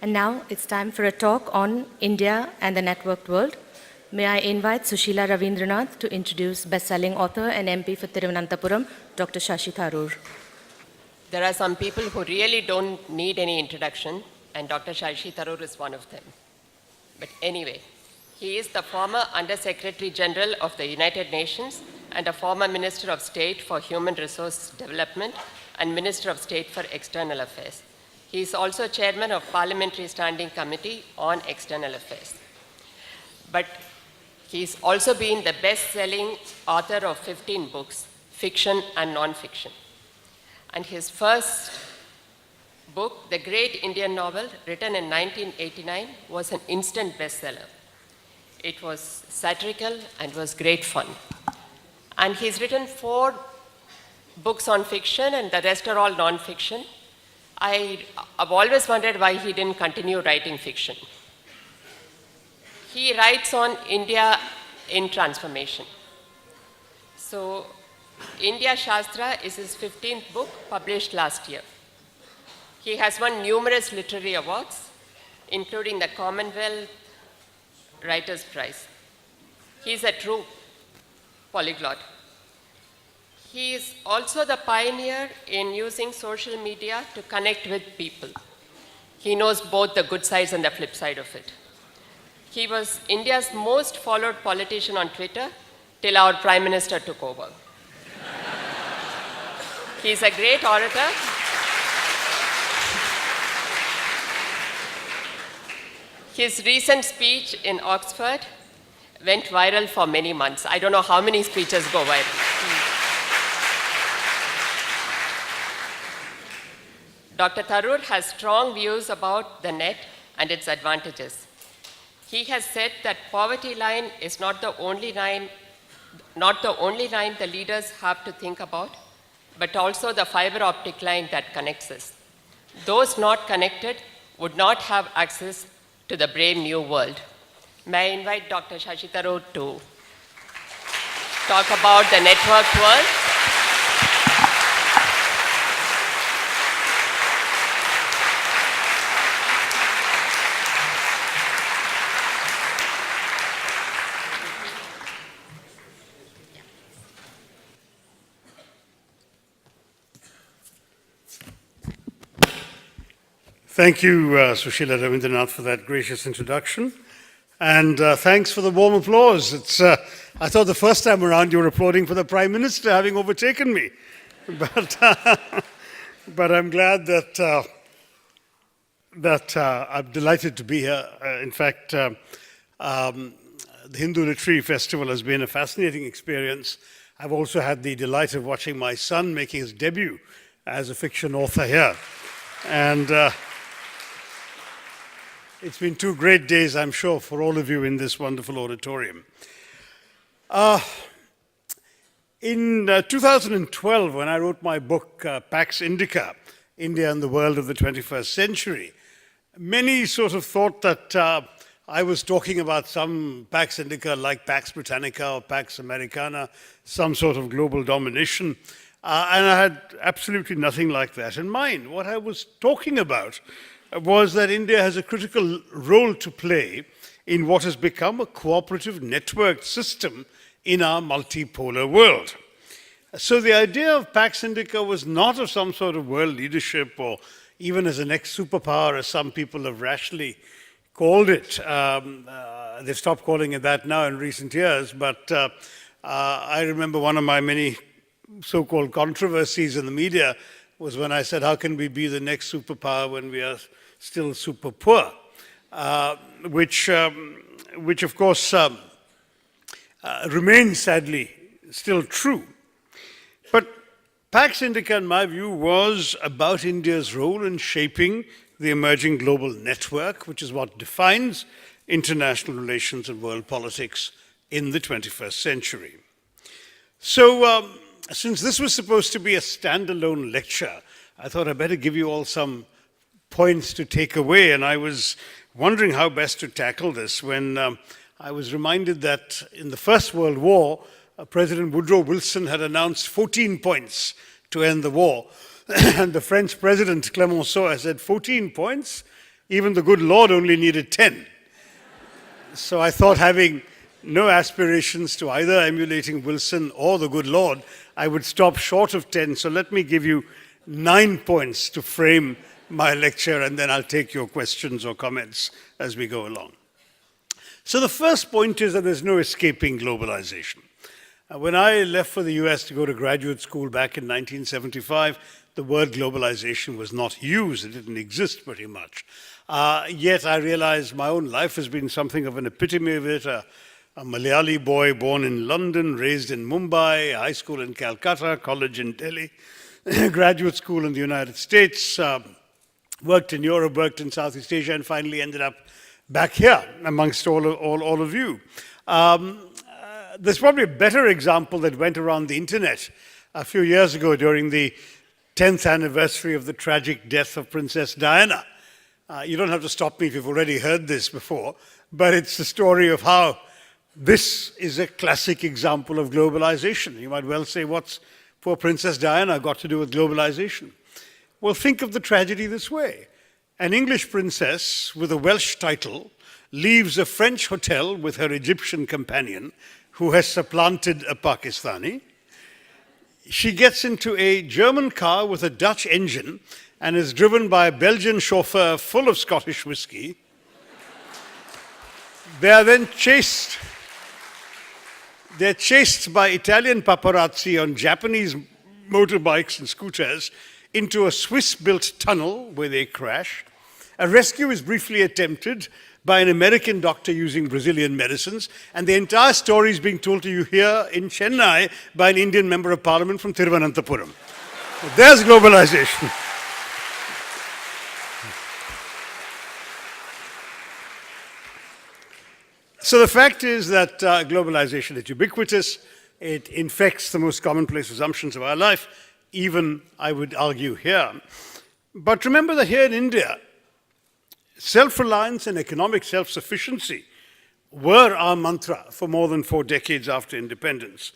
And now it's time for a talk on India and the networked world. May I invite Sushila Ravindranath to introduce best-selling author and MP for Thiruvananthapuram, Dr. Shashi Tharoor. There are some people who really don't need any introduction, and Dr. Shashi Tharoor is one of them. But anyway, he is the former Under-Secretary General of the United Nations and a former Minister of State for Human Resource Development and Minister of State for External Affairs. He is also Chairman of Parliamentary Standing Committee on External Affairs. But he's also been the best-selling author of 15 books, fiction and non-fiction. And his first book, The Great Indian Novel, written in 1989, was an instant bestseller. It was satirical and was great fun. And he's written 4 books on fiction, and the rest are all non-fiction. I've always wondered why he didn't continue writing fiction. He writes on India in transformation. So, India Shastra is his 15th book, published last year. He has won numerous literary awards, including the Commonwealth Writers' Prize. He's a true polyglot. He is also the pioneer in using social media to connect with people. He knows both the good sides and the flip side of it. He was India's most followed politician on Twitter till our Prime Minister took over. He's a great orator. His recent speech in Oxford went viral for many months. I don't know how many speeches go viral. Dr. Tharoor has strong views about the net and its advantages. He has said that poverty line is not the only line the leaders have to think about, but also the fiber optic line that connects us. Those not connected would not have access to the brave new world. May I invite Dr. Shashi Tharoor to talk about the networked world? Thank you, Sushila Ravindranath, for that gracious introduction. And thanks for the warm applause. I thought the first time around you were applauding for the Prime Minister having overtaken me. But I'm glad that I'm delighted to be here. In fact, the Hindu Literary Festival has been a fascinating experience. I've also had the delight of watching my son making his debut as a fiction author here. And it's been 2 great days, I'm sure, for all of you in this wonderful auditorium. In 2012, when I wrote my book, Pax Indica, India and the World of the 21st Century, many sort of thought that I was talking about some Pax Indica like Pax Britannica or Pax Americana, some sort of global domination. And I had absolutely nothing like that in mind. What I was talking about was that India has a critical role to play in what has become a cooperative networked system in our multipolar world. So the idea of Pax Indica was not of some sort of world leadership or even as a next superpower, as some people have rashly called it. They've stopped calling it that now in recent years, but I remember one of my many so-called controversies in the media was when I said, how can we be the next superpower when we are still super poor? Which of course remains sadly still true. But Pax Indica, in my view, was about India's role in shaping the emerging global network, which is what defines international relations and world politics in the 21st century. So, since this was supposed to be a standalone lecture, I thought I'd better give you all some points to take away, and I was wondering how best to tackle this when I was reminded that in the First World War, President Woodrow Wilson had announced 14 points to end the war, and the French President Clemenceau had said 14 points? Even the good Lord only needed 10. So I thought, having no aspirations to either emulating Wilson or the good Lord, I would stop short of 10. So let me give you 9 points to frame my lecture, and then I'll take your questions or comments as we go along. So the first point is that there's no escaping globalization. When I left for the US to go to graduate school back in 1975, the word globalization was not used. It didn't exist pretty much. Yet I realized my own life has been something of an epitome of it. A Malayali boy born in London, raised in Mumbai, high school in Calcutta, college in Delhi, graduate school in the United States, worked in Europe, worked in Southeast Asia, and finally ended up back here amongst all of you. There's probably a better example that went around the internet a few years ago during the 10th anniversary of the tragic death of Princess Diana. You don't have to stop me if you've already heard this before, but it's the story of how this is a classic example of globalization. You might well say, what's poor Princess Diana got to do with globalization? Well, think of the tragedy this way. An English princess with a Welsh title leaves a French hotel with her Egyptian companion, who has supplanted a Pakistani. She gets into a German car with a Dutch engine and is driven by a Belgian chauffeur full of Scottish whiskey. They are then chased. They're chased by Italian paparazzi on Japanese motorbikes and scooters into a Swiss-built tunnel where they crash. A rescue is briefly attempted by an American doctor using Brazilian medicines, and the entire story is being told to you here in Chennai by an Indian member of parliament from Thiruvananthapuram. So there's globalization. So the fact is that globalization is ubiquitous. It infects the most commonplace assumptions of our life, even, I would argue, here. But remember that here in India, self-reliance and economic self-sufficiency were our mantra for more than 4 decades after independence.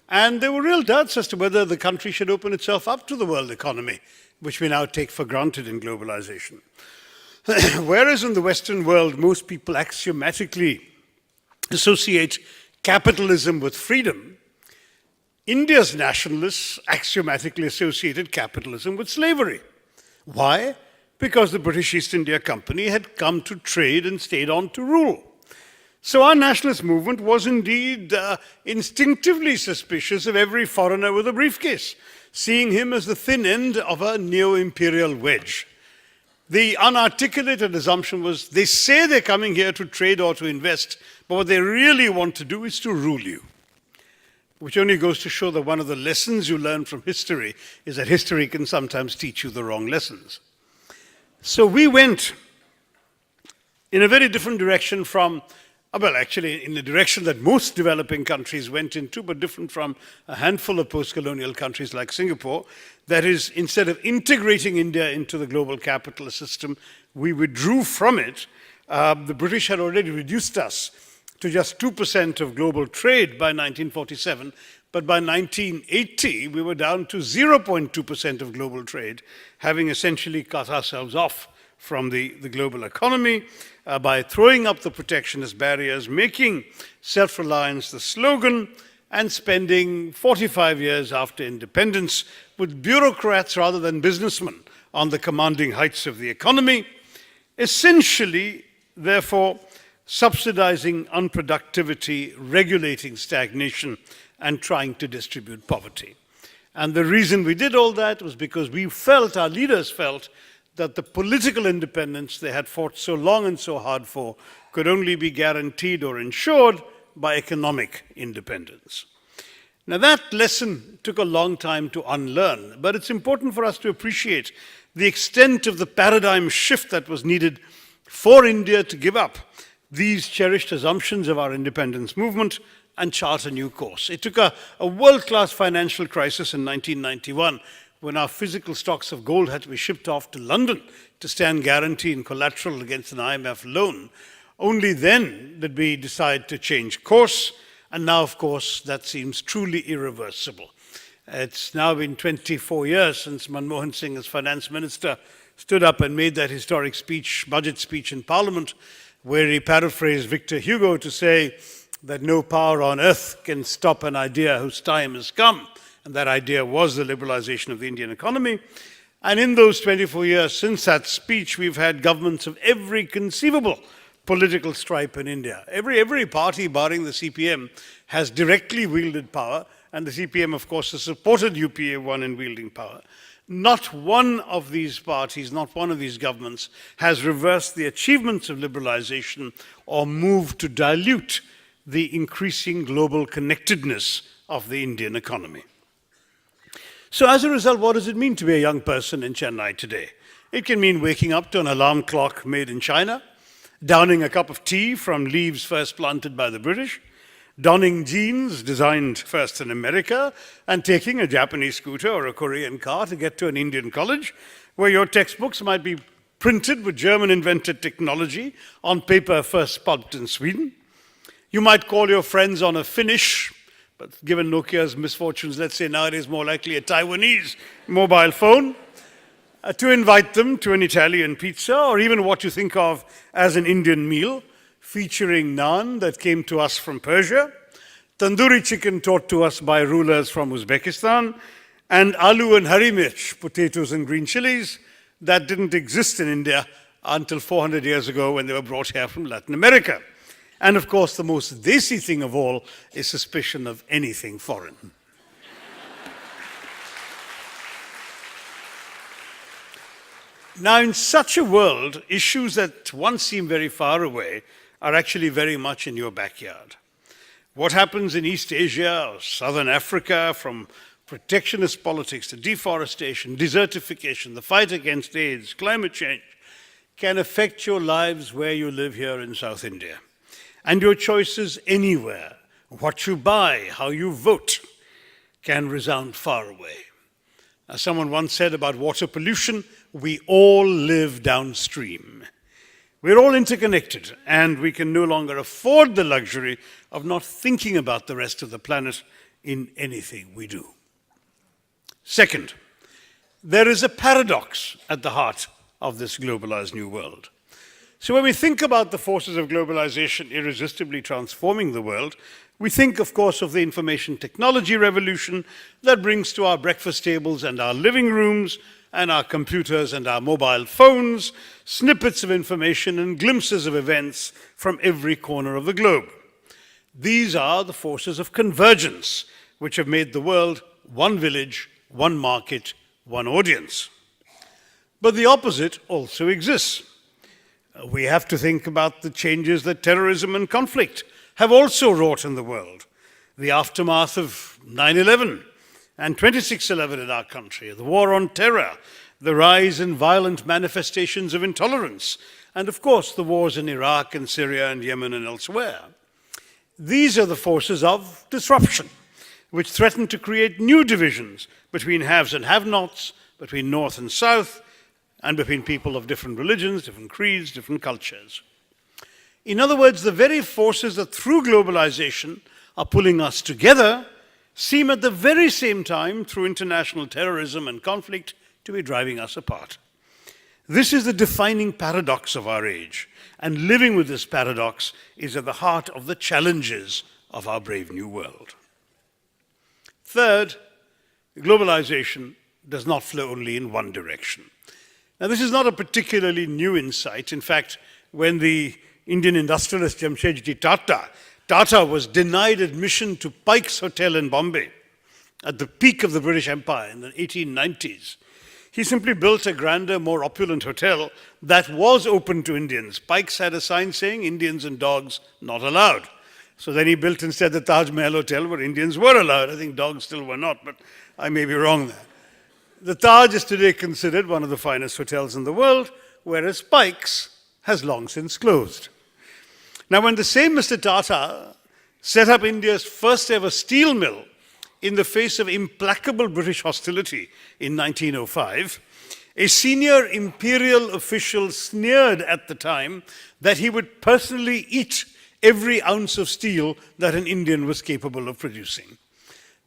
And there were real doubts as to whether the country should open itself up to the world economy, which we now take for granted in globalization. Whereas in the Western world, most people axiomatically associate capitalism with freedom, India's nationalists axiomatically associated capitalism with slavery. Why? Because the British East India Company had come to trade and stayed on to rule. So our nationalist movement was indeed instinctively suspicious of every foreigner with a briefcase, seeing him as the thin end of a neo-imperial wedge. The unarticulated assumption was, they say they're coming here to trade or to invest, but what they really want to do is to rule you. Which only goes to show that one of the lessons you learn from history is that history can sometimes teach you the wrong lessons. So we went in a very different direction from, well, actually in the direction that most developing countries went into, but different from a handful of post-colonial countries like Singapore. That is, instead of integrating India into the global capitalist system, we withdrew from it. The British had already reduced us to just 2% of global trade by 1947, but by 1980, we were down to 0.2% of global trade, having essentially cut ourselves off from the global economy by throwing up the protectionist barriers, making self-reliance the slogan, and spending 45 years after independence with bureaucrats rather than businessmen on the commanding heights of the economy, essentially, therefore, subsidizing unproductivity, regulating stagnation, and trying to distribute poverty. And the reason we did all that was because we felt, our leaders felt, that the political independence they had fought so long and so hard for could only be guaranteed or ensured by economic independence. Now that lesson took a long time to unlearn, but it's important for us to appreciate the extent of the paradigm shift that was needed for India to give up these cherished assumptions of our independence movement and chart a new course. It took a world-class financial crisis in 1991 when our physical stocks of gold had to be shipped off to London to stand guarantee and collateral against an IMF loan. Only then did we decide to change course, and now, of course, that seems truly irreversible. It's now been 24 years since Manmohan Singh, as finance minister, stood up and made that historic speech, budget speech in Parliament, where he paraphrased Victor Hugo to say that no power on earth can stop an idea whose time has come. And that idea was the liberalization of the Indian economy. And in those 24 years since that speech, we've had governments of every conceivable political stripe in India. Every party, barring the CPM, has directly wielded power. And the CPM, of course, has supported UPA 1 in wielding power. Not one of these parties, not one of these governments has reversed the achievements of liberalization or moved to dilute the increasing global connectedness of the Indian economy. So as a result, what does it mean to be a young person in Chennai today? It can mean waking up to an alarm clock made in China, downing a cup of tea from leaves first planted by the British, donning jeans designed first in America, and taking a Japanese scooter or a Korean car to get to an Indian college, where your textbooks might be printed with German-invented technology on paper first pulped in Sweden. You might call your friends on a Finnish, but given Nokia's misfortunes, let's say nowadays more likely a Taiwanese mobile phone, to invite them to an Italian pizza, or even what you think of as an Indian meal, featuring naan that came to us from Persia, tandoori chicken taught to us by rulers from Uzbekistan, and aloo and hari mirch, potatoes and green chilies, that didn't exist in India until 400 years ago when they were brought here from Latin America. And of course, the most desi thing of all is suspicion of anything foreign. Now, in such a world, issues that once seemed very far away are actually very much in your backyard. What happens in East Asia or Southern Africa, from protectionist politics to deforestation, desertification, the fight against AIDS, climate change, can affect your lives where you live here in South India. And your choices anywhere, what you buy, how you vote, can resound far away. As someone once said about water pollution, we all live downstream. We're all interconnected, and we can no longer afford the luxury of not thinking about the rest of the planet in anything we do. Second, there is a paradox at the heart of this globalized new world. So when we think about the forces of globalization irresistibly transforming the world, we think, of course, of the information technology revolution that brings to our breakfast tables and our living rooms and our computers and our mobile phones snippets of information and glimpses of events from every corner of the globe. These are the forces of convergence which have made the world one village, one market, one audience. But the opposite also exists. We have to think about the changes that terrorism and conflict have also wrought in the world. The aftermath of 9/11 and 26/11 in our country, the war on terror, the rise in violent manifestations of intolerance, and of course the wars in Iraq and Syria and Yemen and elsewhere. These are the forces of disruption, which threaten to create new divisions between haves and have-nots, between North and South, and between people of different religions, different creeds, different cultures. In other words, the very forces that through globalization are pulling us together seem at the very same time, through international terrorism and conflict, to be driving us apart. This is the defining paradox of our age, and living with this paradox is at the heart of the challenges of our brave new world. Third, globalization does not flow only in one direction. Now, this is not a particularly new insight. In fact, when the Indian industrialist Jamshedji Tata was denied admission to Pike's Hotel in Bombay at the peak of the British Empire in the 1890s, he simply built a grander, more opulent hotel that was open to Indians. Pike's had a sign saying Indians and dogs not allowed. So then he built instead the Taj Mahal Hotel where Indians were allowed. I think dogs still were not, but I may be wrong there. The Taj is today considered one of the finest hotels in the world, whereas Pike's has long since closed. Now, when the same Mr. Tata set up India's first ever steel mill in the face of implacable British hostility in 1905, a senior imperial official sneered at the time that he would personally eat every ounce of steel that an Indian was capable of producing.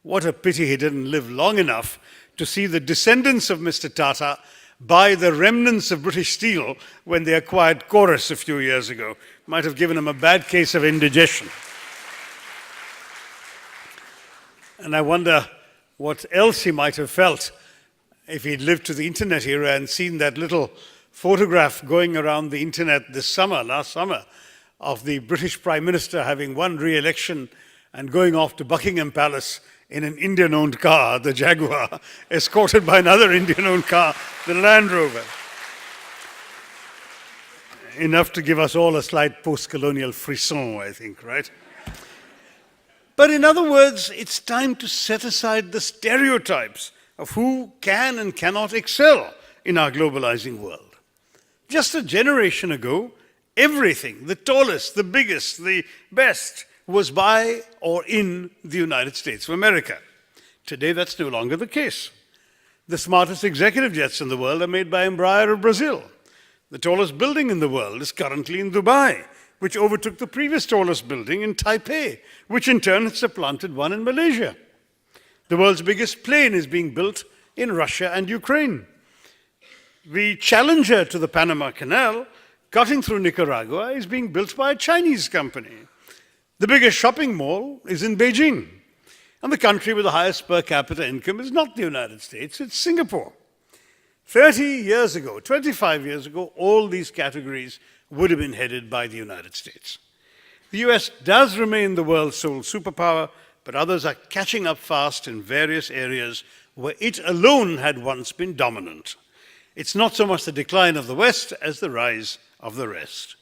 What a pity he didn't live long enough to see the descendants of Mr. Tata buy the remnants of British Steel when they acquired Chorus a few years ago. Might have given him a bad case of indigestion. And I wonder what else he might have felt if he'd lived to the internet era and seen that little photograph going around the internet last summer, of the British Prime Minister having won re-election and going off to Buckingham Palace in an Indian-owned car, the Jaguar, escorted by another Indian-owned car, the Land Rover. Enough to give us all a slight post-colonial frisson, I think, right? But in other words, it's time to set aside the stereotypes of who can and cannot excel in our globalizing world. Just a generation ago, everything, the tallest, the biggest, the best, was by or in the United States of America. Today, that's no longer the case. The smartest executive jets in the world are made by Embraer of Brazil. The tallest building in the world is currently in Dubai, which overtook the previous tallest building in Taipei, which in turn has supplanted one in Malaysia. The world's biggest plane is being built in Russia and Ukraine. The challenger to the Panama Canal, cutting through Nicaragua, is being built by a Chinese company. The biggest shopping mall is in Beijing. And the country with the highest per capita income is not the United States, it's Singapore. 30 years ago, 25 years ago, all these categories would have been headed by the United States. The US does remain the world's sole superpower, but others are catching up fast in various areas where it alone had once been dominant. It's not so much the decline of the West as the rise of the rest.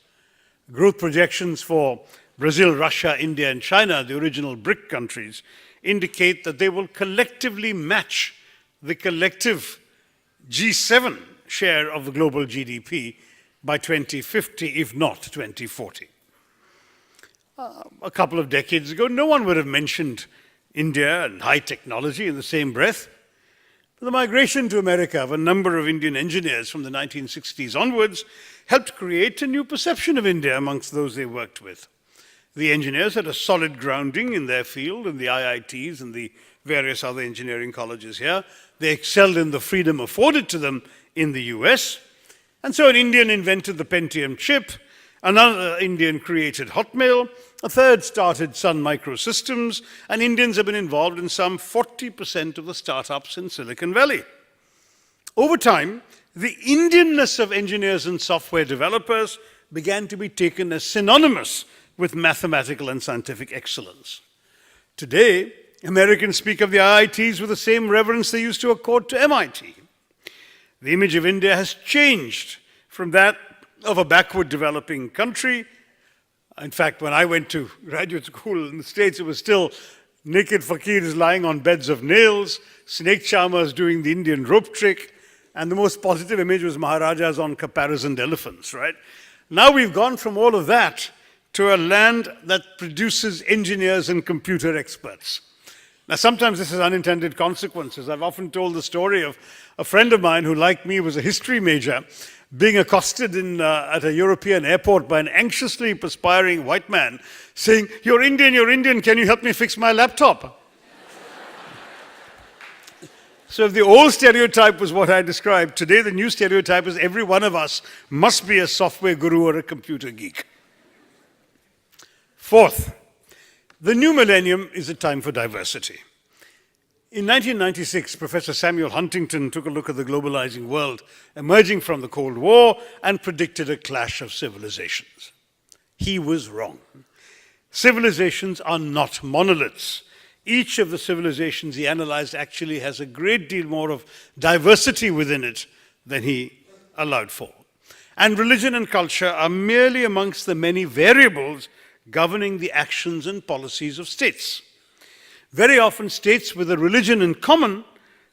Growth projections for Brazil, Russia, India, and China, the original BRIC countries, indicate that they will collectively match the collective G7 share of the global GDP by 2050, if not 2040. A couple of decades ago, no one would have mentioned India and high technology in the same breath. The migration to America of a number of Indian engineers from the 1960s onwards helped create a new perception of India amongst those they worked with. The engineers had a solid grounding in their field, in the IITs and the various other engineering colleges here. They excelled in the freedom afforded to them in the US. And so an Indian invented the Pentium chip, another Indian created Hotmail, a third started Sun Microsystems, and Indians have been involved in some 40% of the startups in Silicon Valley. Over time, the Indianness of engineers and software developers began to be taken as synonymous with mathematical and scientific excellence. Today, Americans speak of the IITs with the same reverence they used to accord to MIT. The image of India has changed from that of a backward developing country. In fact, when I went to graduate school in the States, it was still naked fakirs lying on beds of nails, snake charmers doing the Indian rope trick, and the most positive image was Maharajas on caparisoned elephants, right? Now we've gone from all of that to a land that produces engineers and computer experts. Now, sometimes this has unintended consequences. I've often told the story of a friend of mine who, like me, was a history major, being accosted at a European airport by an anxiously perspiring white man saying, you're Indian, can you help me fix my laptop? So if the old stereotype was what I described, today the new stereotype is every one of us must be a software guru or a computer geek. Fourth, the new millennium is a time for diversity. In 1996, Professor Samuel Huntington took a look at the globalizing world emerging from the Cold War and predicted a clash of civilizations. He was wrong. Civilizations are not monoliths. Each of the civilizations he analyzed actually has a great deal more of diversity within it than he allowed for. And religion and culture are merely amongst the many variables governing the actions and policies of states. Very often, states with a religion in common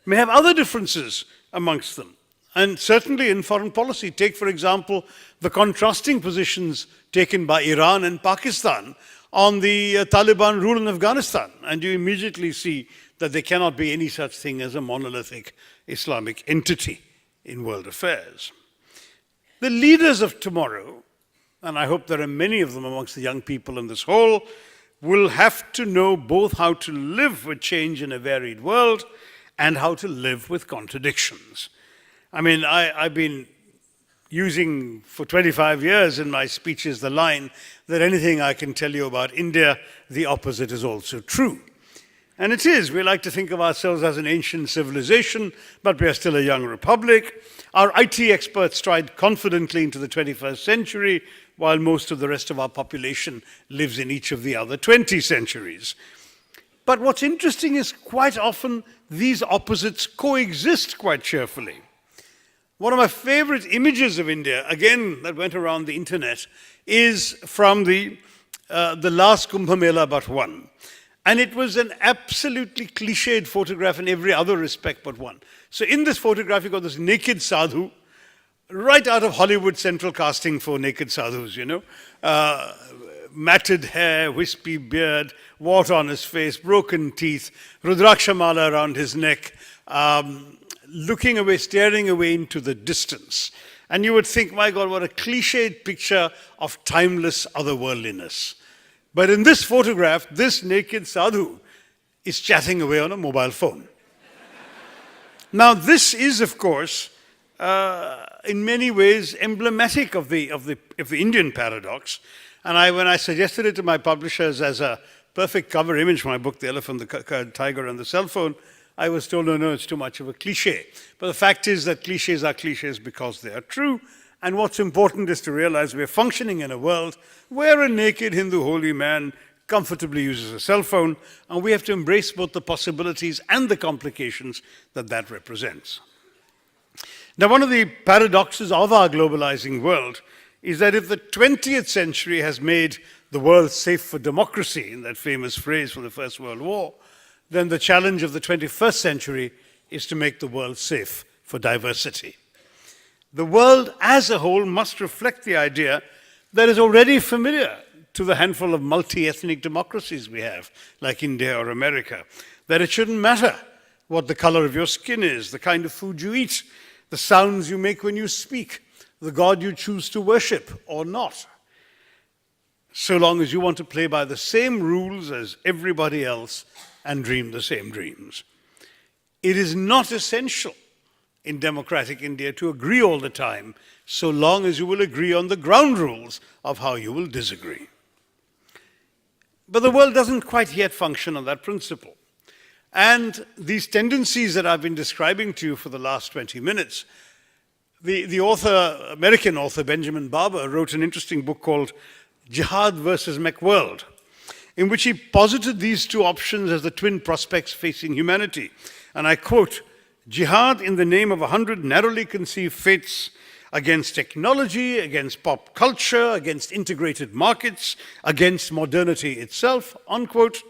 may have other differences amongst them. And certainly in foreign policy, take, for example, the contrasting positions taken by Iran and Pakistan on the Taliban rule in Afghanistan. And you immediately see that there cannot be any such thing as a monolithic Islamic entity in world affairs. The leaders of tomorrow, and I hope there are many of them amongst the young people in this hall, will have to know both how to live with change in a varied world and how to live with contradictions. I mean, I've been using for 25 years in my speeches the line that anything I can tell you about India, the opposite is also true. And it is. We like to think of ourselves as an ancient civilization, but we are still a young republic. Our IT experts stride confidently into the 21st century, while most of the rest of our population lives in each of the other 20 centuries. But what's interesting is quite often these opposites coexist quite cheerfully. One of my favorite images of India, again, that went around the internet, is from the last Kumbh Mela but one. And it was an absolutely cliched photograph in every other respect but one. So in this photograph, you've got this naked sadhu, right out of Hollywood central casting for naked sadhus, you know. Matted hair, wispy beard, wart on his face, broken teeth, Rudrakshamala around his neck, looking away, staring away into the distance. And you would think, my God, what a cliched picture of timeless otherworldliness. But in this photograph, this naked sadhu is chatting away on a mobile phone. Now, this is, of course, in many ways emblematic of the Indian paradox. And when I suggested it to my publishers as a perfect cover image for my book, The Elephant, the Tiger, and the Cell Phone, I was told, no, it's too much of a cliche. But the fact is that cliches are cliches because they are true. And what's important is to realize we're functioning in a world where a naked Hindu holy man comfortably uses a cell phone, and we have to embrace both the possibilities and the complications that that represents. Now, one of the paradoxes of our globalizing world is that if the 20th century has made the world safe for democracy, in that famous phrase from the First World War, then the challenge of the 21st century is to make the world safe for diversity. The world as a whole must reflect the idea that is already familiar to the handful of multi-ethnic democracies we have, like India or America, that it shouldn't matter what the color of your skin is, the kind of food you eat, the sounds you make when you speak, the God you choose to worship or not, so long as you want to play by the same rules as everybody else and dream the same dreams. It is not essential in democratic India to agree all the time, so long as you will agree on the ground rules of how you will disagree. But the world doesn't quite yet function on that principle. And these tendencies that I've been describing to you for the last 20 minutes, the author, American author Benjamin Barber, wrote an interesting book called Jihad versus McWorld, in which he posited these two options as the twin prospects facing humanity. And I quote, "Jihad in the name of 100 narrowly conceived faiths against technology, against pop culture, against integrated markets, against modernity itself," unquote,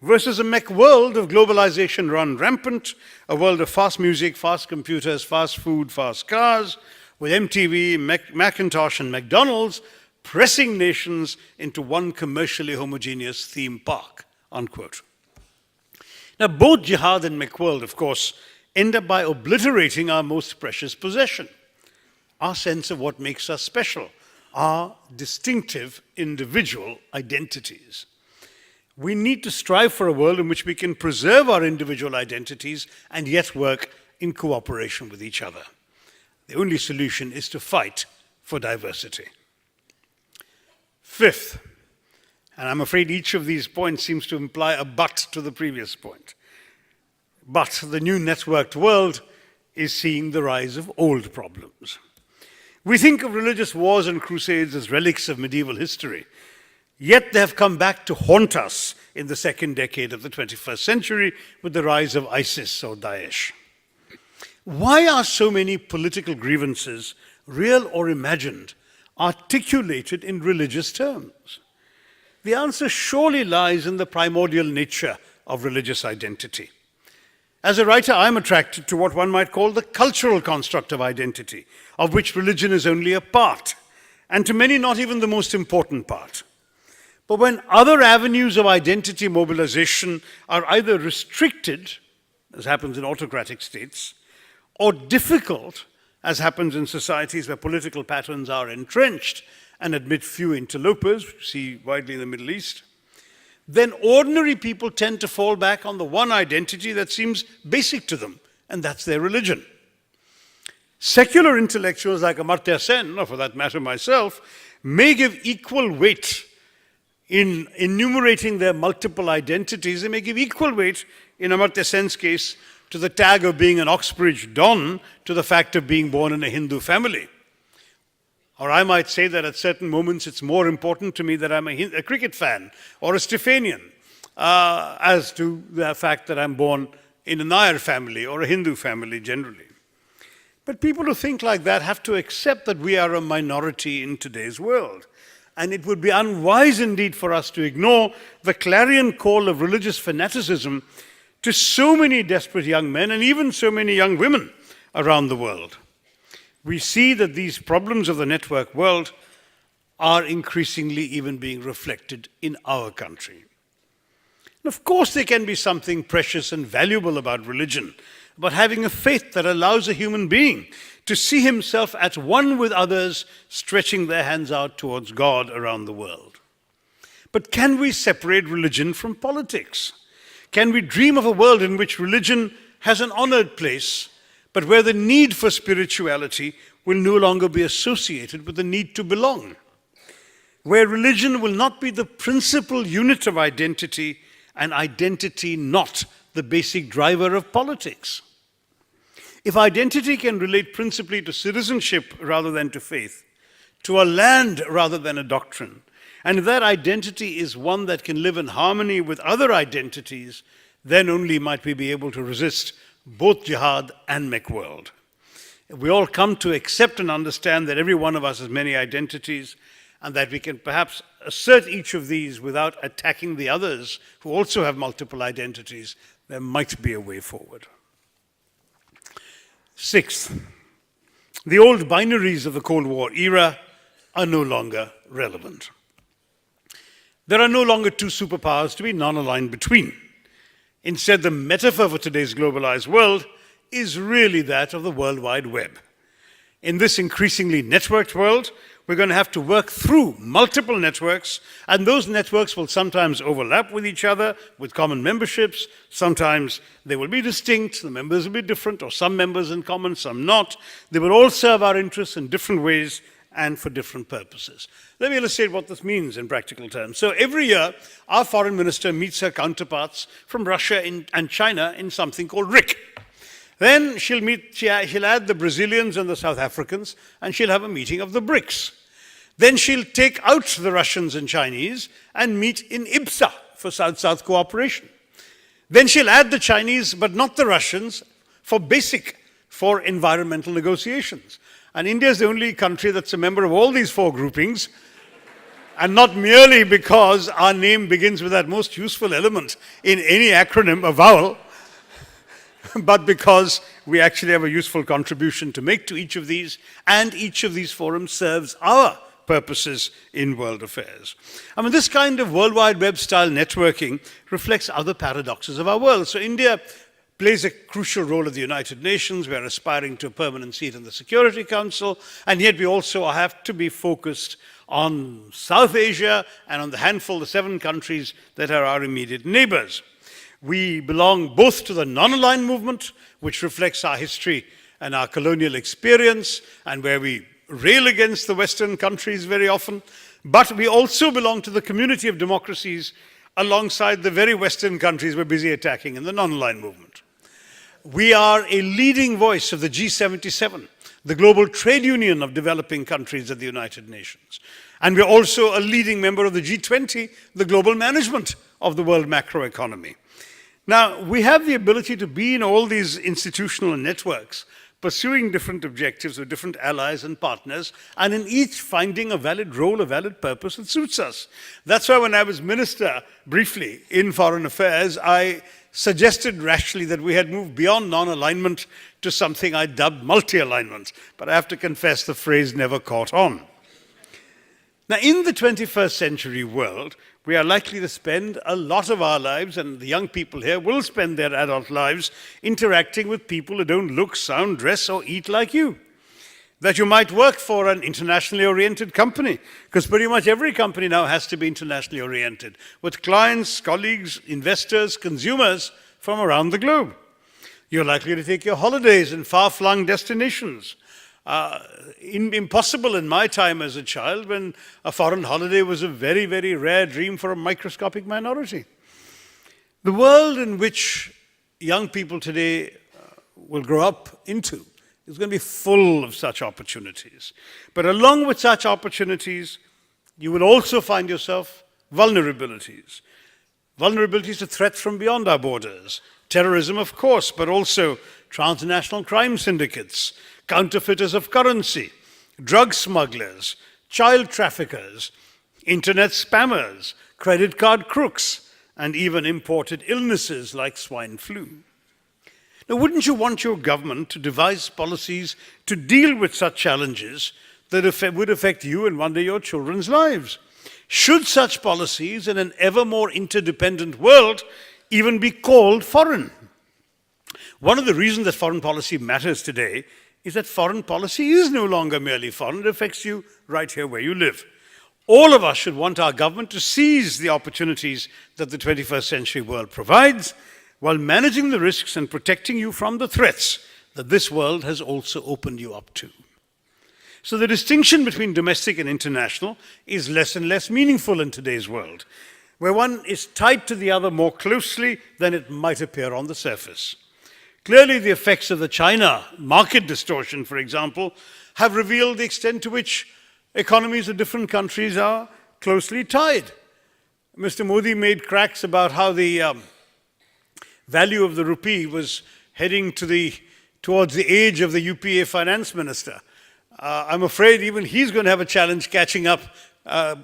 versus a McWorld of globalization run rampant, a world of fast music, fast computers, fast food, fast cars, with MTV, Macintosh, and McDonald's pressing nations into one commercially homogeneous theme park, unquote. Now, both Jihad and McWorld, of course, end up by obliterating our most precious possession, our sense of what makes us special, our distinctive individual identities. We need to strive for a world in which we can preserve our individual identities and yet work in cooperation with each other. The only solution is to fight for diversity. Fifth, and I'm afraid each of these points seems to imply a but to the previous point. But the new networked world is seeing the rise of old problems. We think of religious wars and crusades as relics of medieval history, yet they have come back to haunt us in the second decade of the 21st century with the rise of ISIS or Daesh. Why are so many political grievances, real or imagined, articulated in religious terms? The answer surely lies in the primordial nature of religious identity. As a writer, I'm attracted to what one might call the cultural construct of identity, of which religion is only a part, and to many not even the most important part. But when other avenues of identity mobilization are either restricted, as happens in autocratic states, or difficult, as happens in societies where political patterns are entrenched and admit few interlopers, which we see widely in the Middle East, then ordinary people tend to fall back on the one identity that seems basic to them, and that's their religion. Secular intellectuals like Amartya Sen, or for that matter myself, may give equal weight in enumerating their multiple identities. They may give equal weight, in Amartya Sen's case, to the tag of being an Oxbridge Don to the fact of being born in a Hindu family. Or I might say that at certain moments it's more important to me that I'm a cricket fan or a Stephanian, as to the fact that I'm born in a Nair family or a Hindu family generally. But people who think like that have to accept that we are a minority in today's world. And it would be unwise indeed for us to ignore the clarion call of religious fanaticism to so many desperate young men and even so many young women around the world. We see that these problems of the network world are increasingly even being reflected in our country. And of course, there can be something precious and valuable about religion, about having a faith that allows a human being to see himself at one with others, stretching their hands out towards God around the world. But can we separate religion from politics? Can we dream of a world in which religion has an honored place, but where the need for spirituality will no longer be associated with the need to belong? Where religion will not be the principal unit of identity, and identity not the basic driver of politics. If identity can relate principally to citizenship rather than to faith, to a land rather than a doctrine, and if that identity is one that can live in harmony with other identities, then only might we be able to resist both jihad and McWorld. We all come to accept and understand that every one of us has many identities, and that we can perhaps assert each of these without attacking the others who also have multiple identities. There might be a way forward. Sixth, the old binaries of the Cold War era are no longer relevant. There are no longer two superpowers to be non-aligned between. Instead, the metaphor for today's globalized world is really that of the World Wide Web. In this increasingly networked world, we're going to have to work through multiple networks, and those networks will sometimes overlap with each other with common memberships. Sometimes they will be distinct, the members will be different, or some members in common, some not. They will all serve our interests in different ways and for different purposes. Let me illustrate what this means in practical terms. So every year, our foreign minister meets her counterparts from Russia and China in something called RIC. Then she'll add the Brazilians and the South Africans, and she'll have a meeting of the BRICS. Then she'll take out the Russians and Chinese and meet in IBSA for South-South cooperation. Then she'll add the Chinese, but not the Russians, for environmental negotiations. And India is the only country that's a member of all these four groupings, and not merely because our name begins with that most useful element in any acronym, a vowel, but because we actually have a useful contribution to make to each of these, and each of these forums serves our purposes in world affairs. I mean, this kind of World Wide Web style networking reflects other paradoxes of our world. So India plays a crucial role at the United Nations. We are aspiring to a permanent seat in the Security Council, and yet we also have to be focused on South Asia and on the 7 countries that are our immediate neighbors. We belong both to the non-aligned movement, which reflects our history and our colonial experience, and where we rail against the Western countries very often, but we also belong to the community of democracies alongside the very Western countries we're busy attacking in the non-aligned movement. We are a leading voice of the G77, the global trade union of developing countries at the United Nations. And we're also a leading member of the G20, the global management of the world macroeconomy. Now, we have the ability to be in all these institutional networks, pursuing different objectives with different allies and partners, and in each finding a valid role, a valid purpose that suits us. That's why when I was minister, briefly, in foreign affairs, I suggested rashly that we had moved beyond non-alignment to something I dubbed multi-alignment. But I have to confess the phrase never caught on. Now, in the 21st century world, we are likely to spend a lot of our lives, and the young people here will spend their adult lives interacting with people who don't look, sound, dress, or eat like you. that you might work for an internationally oriented company, because pretty much every company now has to be internationally oriented, with clients, colleagues, investors, consumers from around the globe. You're likely to take your holidays in far-flung destinations. Impossible in my time as a child, when a foreign holiday was a very, very rare dream for a microscopic minority. The world in which young people today will grow up into is going to be full of such opportunities. But along with such opportunities, you will also find yourself vulnerabilities. Vulnerabilities to threats from beyond our borders. Terrorism, of course, but also transnational crime syndicates, counterfeiters of currency, drug smugglers, child traffickers, internet spammers, credit card crooks, and even imported illnesses like swine flu. Now, wouldn't you want your government to devise policies to deal with such challenges that would affect you and one day your children's lives? Should such policies in an ever more interdependent world even be called foreign? One of the reasons that foreign policy matters today is that foreign policy is no longer merely foreign. It affects you right here where you live. All of us should want our government to seize the opportunities that the 21st century world provides, while managing the risks and protecting you from the threats that this world has also opened you up to. So the distinction between domestic and international is less and less meaningful in today's world, where one is tied to the other more closely than it might appear on the surface. Clearly, the effects of the China market distortion, for example, have revealed the extent to which economies of different countries are closely tied. Mr. Modi made cracks about how the value of the rupee was heading towards the age of the UPA finance minister. I'm afraid even he's going to have a challenge catching up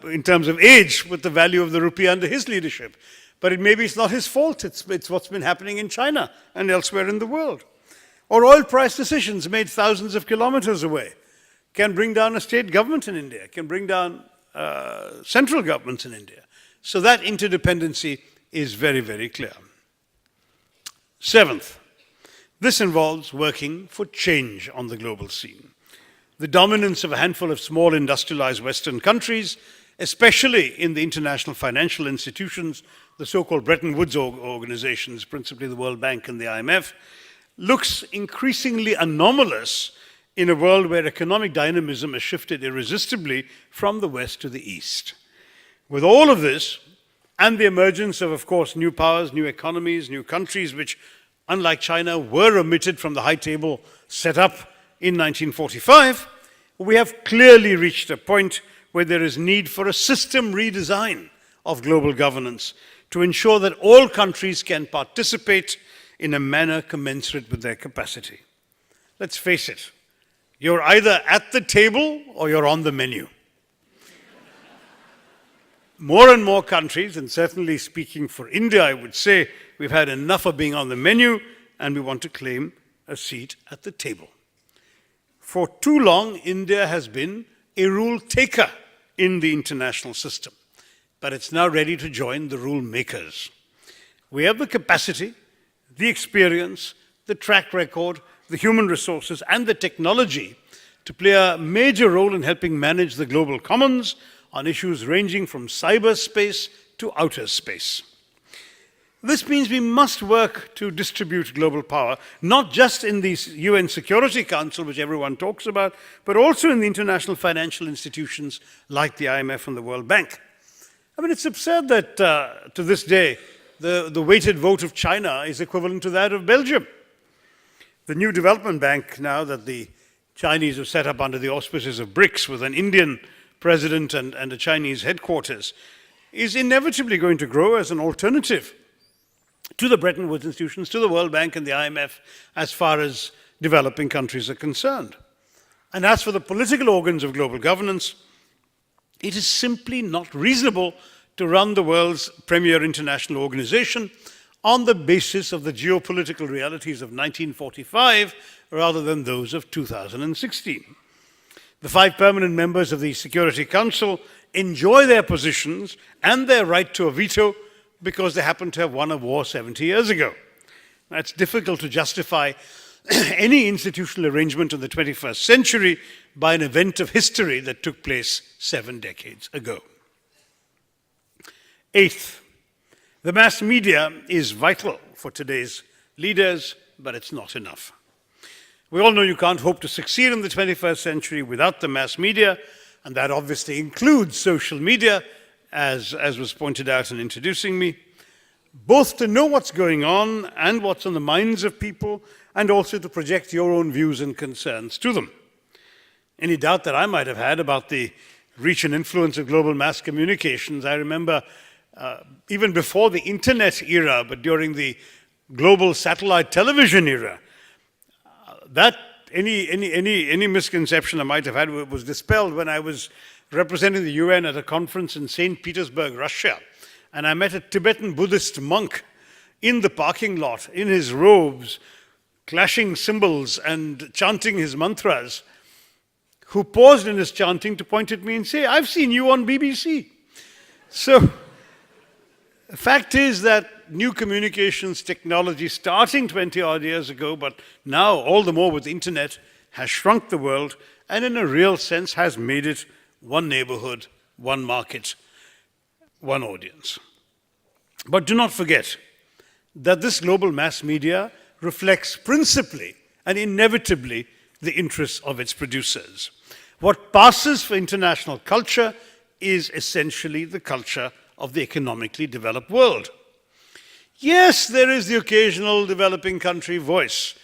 in terms of age with the value of the rupee under his leadership. But maybe it's not his fault, it's what's been happening in China and elsewhere in the world. Or oil price decisions made thousands of kilometers away can bring down a state government in India, can bring down central governments in India. So that interdependency is very, very clear. Seventh, this involves working for change on the global scene. The dominance of a handful of small industrialized Western countries, especially in the international financial institutions, the so-called Bretton Woods organizations, principally the World Bank and the IMF, looks increasingly anomalous in a world where economic dynamism has shifted irresistibly from the West to the East. With all of this, and the emergence of course, new powers, new economies, new countries, which, unlike China, were omitted from the high table set up in 1945, we have clearly reached a point where there is need for a system redesign of global governance to ensure that all countries can participate in a manner commensurate with their capacity. Let's face it, you're either at the table or you're on the menu. More and more countries, and certainly speaking for India, I would say, we've had enough of being on the menu and we want to claim a seat at the table. For too long, India has been a rule taker in the international system, but it's now ready to join the rule makers. We have the capacity, the experience, the track record, the human resources, and the technology to play a major role in helping manage the global commons on issues ranging from cyberspace to outer space. This means we must work to distribute global power, not just in the UN Security Council, which everyone talks about, but also in the international financial institutions like the IMF and the World Bank. I mean, it's absurd that to this day, the weighted vote of China is equivalent to that of Belgium. The new development bank now that the Chinese have set up under the auspices of BRICS with an Indian president and a Chinese headquarters is inevitably going to grow as an alternative to the Bretton Woods institutions, to the World Bank and the IMF as far as developing countries are concerned. And as for the political organs of global governance, it is simply not reasonable to run the world's premier international organization on the basis of the geopolitical realities of 1945 rather than those of 2016. The 5 permanent members of the Security Council enjoy their positions and their right to a veto because they happen to have won a war 70 years ago. Now, it's difficult to justify any institutional arrangement in the 21st century by an event of history that took place 7 decades ago. Eighth, the mass media is vital for today's leaders, but it's not enough. We all know you can't hope to succeed in the 21st century without the mass media, and that obviously includes social media, as was pointed out in introducing me, both to know what's going on and what's on the minds of people, and also to project your own views and concerns to them. Any doubt that I might have had about the reach and influence of global mass communications, I remember even before the internet era, but during the global satellite television era, that any misconception I might have had was dispelled when I was representing the UN at a conference in St. Petersburg, Russia. And I met a Tibetan Buddhist monk in the parking lot, in his robes, clashing cymbals and chanting his mantras, who paused in his chanting to point at me and say, "I've seen you on BBC." So, the fact is that new communications technology starting 20 odd years ago, but now all the more with the internet, has shrunk the world and in a real sense has made it one neighborhood, one market, one audience. But do not forget that this global mass media reflects principally and inevitably the interests of its producers. What passes for international culture is essentially the culture of the economically developed world. Yes, there is the occasional developing country voice,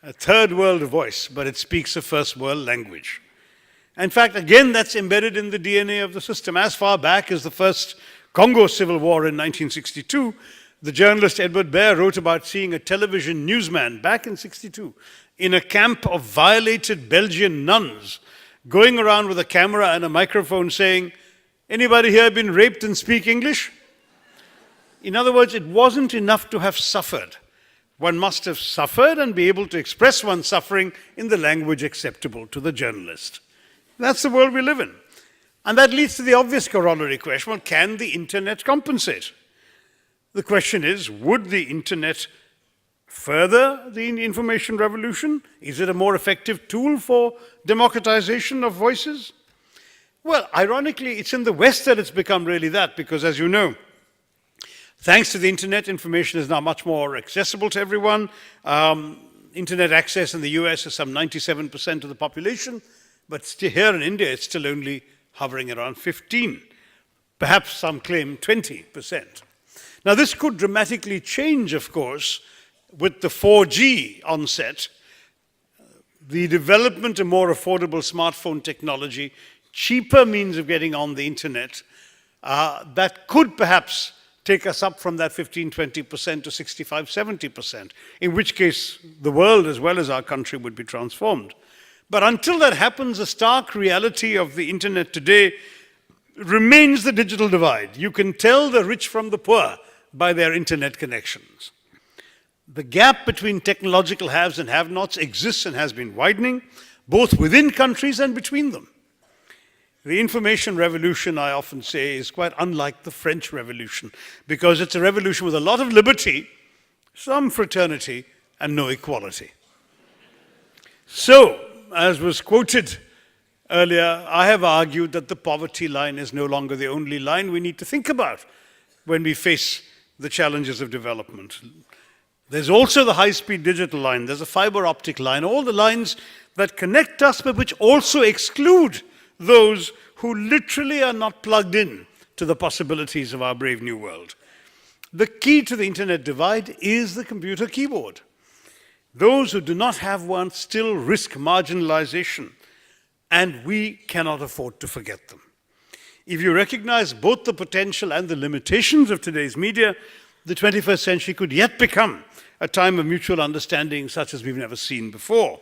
a third world voice, but it speaks a first world language. In fact, again, that's embedded in the DNA of the system. As far back as the first Congo Civil War in 1962, the journalist Edward Baer wrote about seeing a television newsman back in 62 in a camp of violated Belgian nuns going around with a camera and a microphone saying, "Anybody here been raped and speak English?" In other words, it wasn't enough to have suffered. One must have suffered and be able to express one's suffering in the language acceptable to the journalist. That's the world we live in. And that leads to the obvious corollary question, well, can the internet compensate? The question is, would the internet further the information revolution? Is it a more effective tool for democratization of voices? Well, ironically, it's in the West that it's become really that, because as you know, thanks to the internet, information is now much more accessible to everyone. Internet access in the US is some 97% of the population, but here in India, it's still only hovering around 15. Perhaps some claim 20%. Now, this could dramatically change, of course, with the 4G onset, the development of more affordable smartphone technology, cheaper means of getting on the internet, that could perhaps take us up from that 15-20% to 65-70%, in which case the world as well as our country would be transformed. But until that happens, the stark reality of the internet today remains the digital divide. You can tell the rich from the poor by their internet connections. The gap between technological haves and have-nots exists and has been widening, both within countries and between them. The information revolution, I often say, is quite unlike the French Revolution, because it's a revolution with a lot of liberty, some fraternity, and no equality. So, as was quoted earlier, I have argued that the poverty line is no longer the only line we need to think about when we face the challenges of development. There's also the high-speed digital line, there's a fiber optic line, all the lines that connect us but which also exclude those who literally are not plugged in to the possibilities of our brave new world. The key to the internet divide is the computer keyboard. Those who do not have one still risk marginalization, and we cannot afford to forget them. If you recognize both the potential and the limitations of today's media, the 21st century could yet become a time of mutual understanding such as we've never seen before.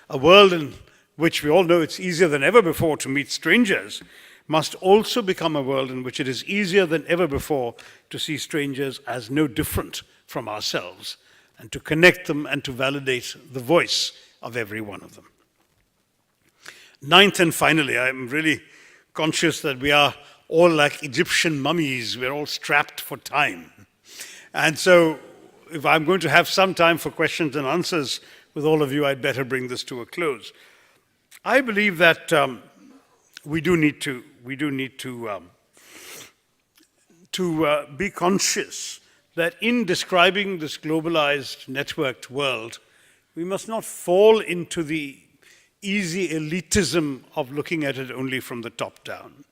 A world in which we all know it's easier than ever before to meet strangers must also become a world in which it is easier than ever before to see strangers as no different from ourselves, and to connect them and to validate the voice of every one of them. Ninth and finally, I'm really conscious that we are all like Egyptian mummies. We're all strapped for time. And so if I'm going to have some time for questions and answers with all of you, I'd better bring this to a close. I believe that we do need to be conscious that in describing this globalized, networked world, we must not fall into the easy elitism of looking at it only from the top down.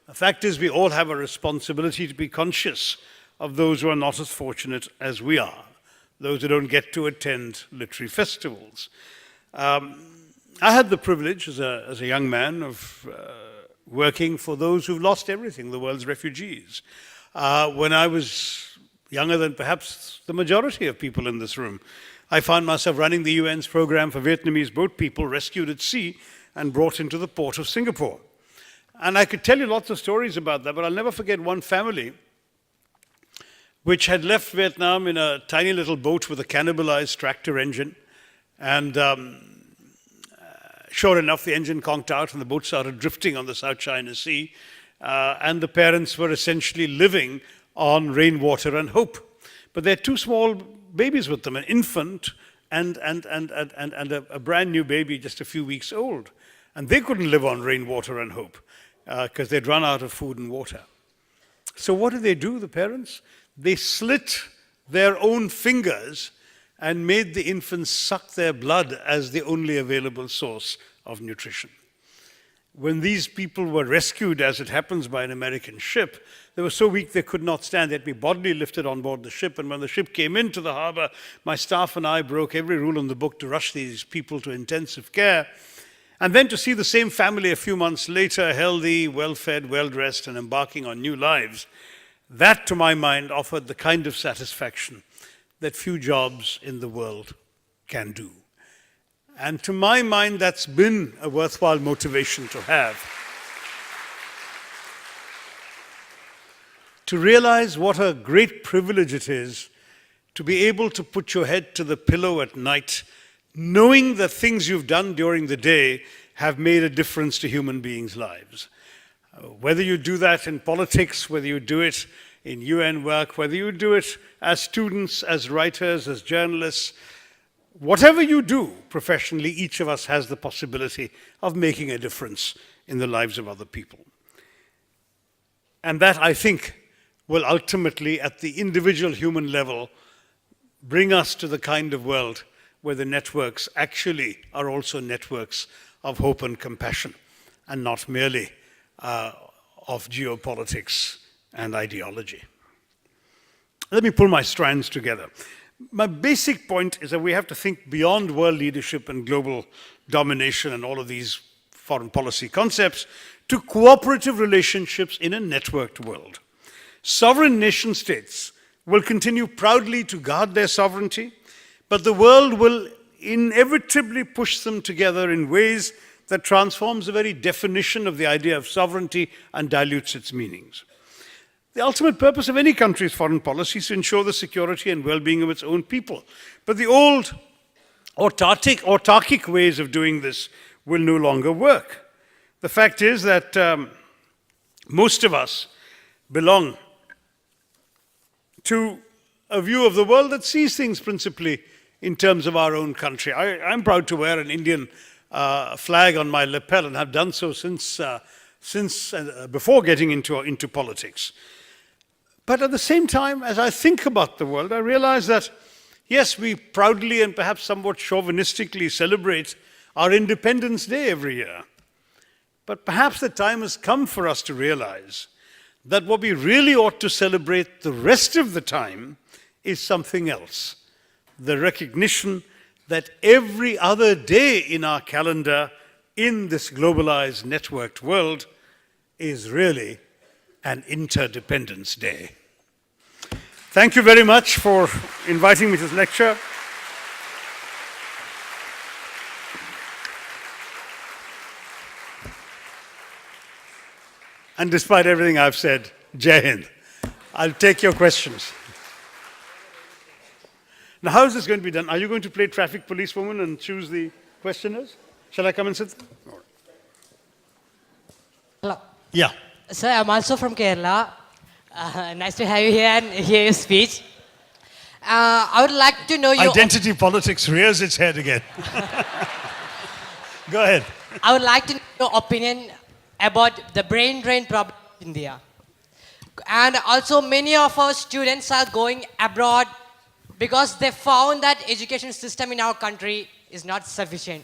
The fact is, we all have a responsibility to be conscious of those who are not as fortunate as we are, those who don't get to attend literary festivals. I had the privilege as a young man of working for those who've lost everything, the world's refugees. When I was younger than perhaps the majority of people in this room, I found myself running the UN's program for Vietnamese boat people rescued at sea and brought into the port of Singapore. And I could tell you lots of stories about that, but I'll never forget one family which had left Vietnam in a tiny little boat with a cannibalized tractor engine. And sure enough, the engine conked out and the boat started drifting on the South China Sea. And the parents were essentially living on rainwater and hope. But they had two small babies with them, an infant and a brand new baby just a few weeks old. And they couldn't live on rainwater and hope because they'd run out of food and water. So what did they do, the parents? They slit their own fingers and made the infants suck their blood as the only available source of nutrition. When these people were rescued, as it happens, by an American ship, they were so weak they could not stand. They had to be bodily lifted on board the ship. And when the ship came into the harbor, my staff and I broke every rule in the book to rush these people to intensive care. And then to see the same family a few months later, healthy, well-fed, well-dressed, and embarking on new lives, that, to my mind, offered the kind of satisfaction that few jobs in the world can do. And to my mind, that's been a worthwhile motivation to have. To realize what a great privilege it is to be able to put your head to the pillow at night, knowing that things you've done during the day have made a difference to human beings' lives. Whether you do that in politics, whether you do it in UN work, whether you do it as students, as writers, as journalists, whatever you do professionally, each of us has the possibility of making a difference in the lives of other people. And that, I think, will ultimately, at the individual human level, bring us to the kind of world where the networks actually are also networks of hope and compassion, and not merely of geopolitics and ideology. Let me pull my strands together. My basic point is that we have to think beyond world leadership and global domination and all of these foreign policy concepts to cooperative relationships in a networked world. Sovereign nation states will continue proudly to guard their sovereignty, but the world will inevitably push them together in ways that transforms the very definition of the idea of sovereignty and dilutes its meanings. The ultimate purpose of any country's foreign policy is to ensure the security and well-being of its own people. But the old autarkic ways of doing this will no longer work. The fact is that most of us belong to a view of the world that sees things principally in terms of our own country. I'm proud to wear an Indian flag on my lapel and have done so since before getting into politics. But at the same time, as I think about the world, I realize that, yes, we proudly and perhaps somewhat chauvinistically celebrate our Independence Day every year. But perhaps the time has come for us to realize that what we really ought to celebrate the rest of the time is something else. The recognition that every other day in our calendar in this globalized, networked world is really an Interdependence Day. Thank you very much for inviting me to this lecture. And despite everything I've said, Jai Hind. I'll take your questions. Now, how is this going to be done? Are you going to play traffic policewoman and choose the questioners? Shall I come and sit? Hello. Yeah. Sir, I'm also from Kerala. Nice to have you here and hear your speech. I would like to know your... Identity politics rears its head again. Go ahead. I would like to know your opinion about the brain drain problem in India. And also, many of our students are going abroad because they found that education system in our country is not sufficient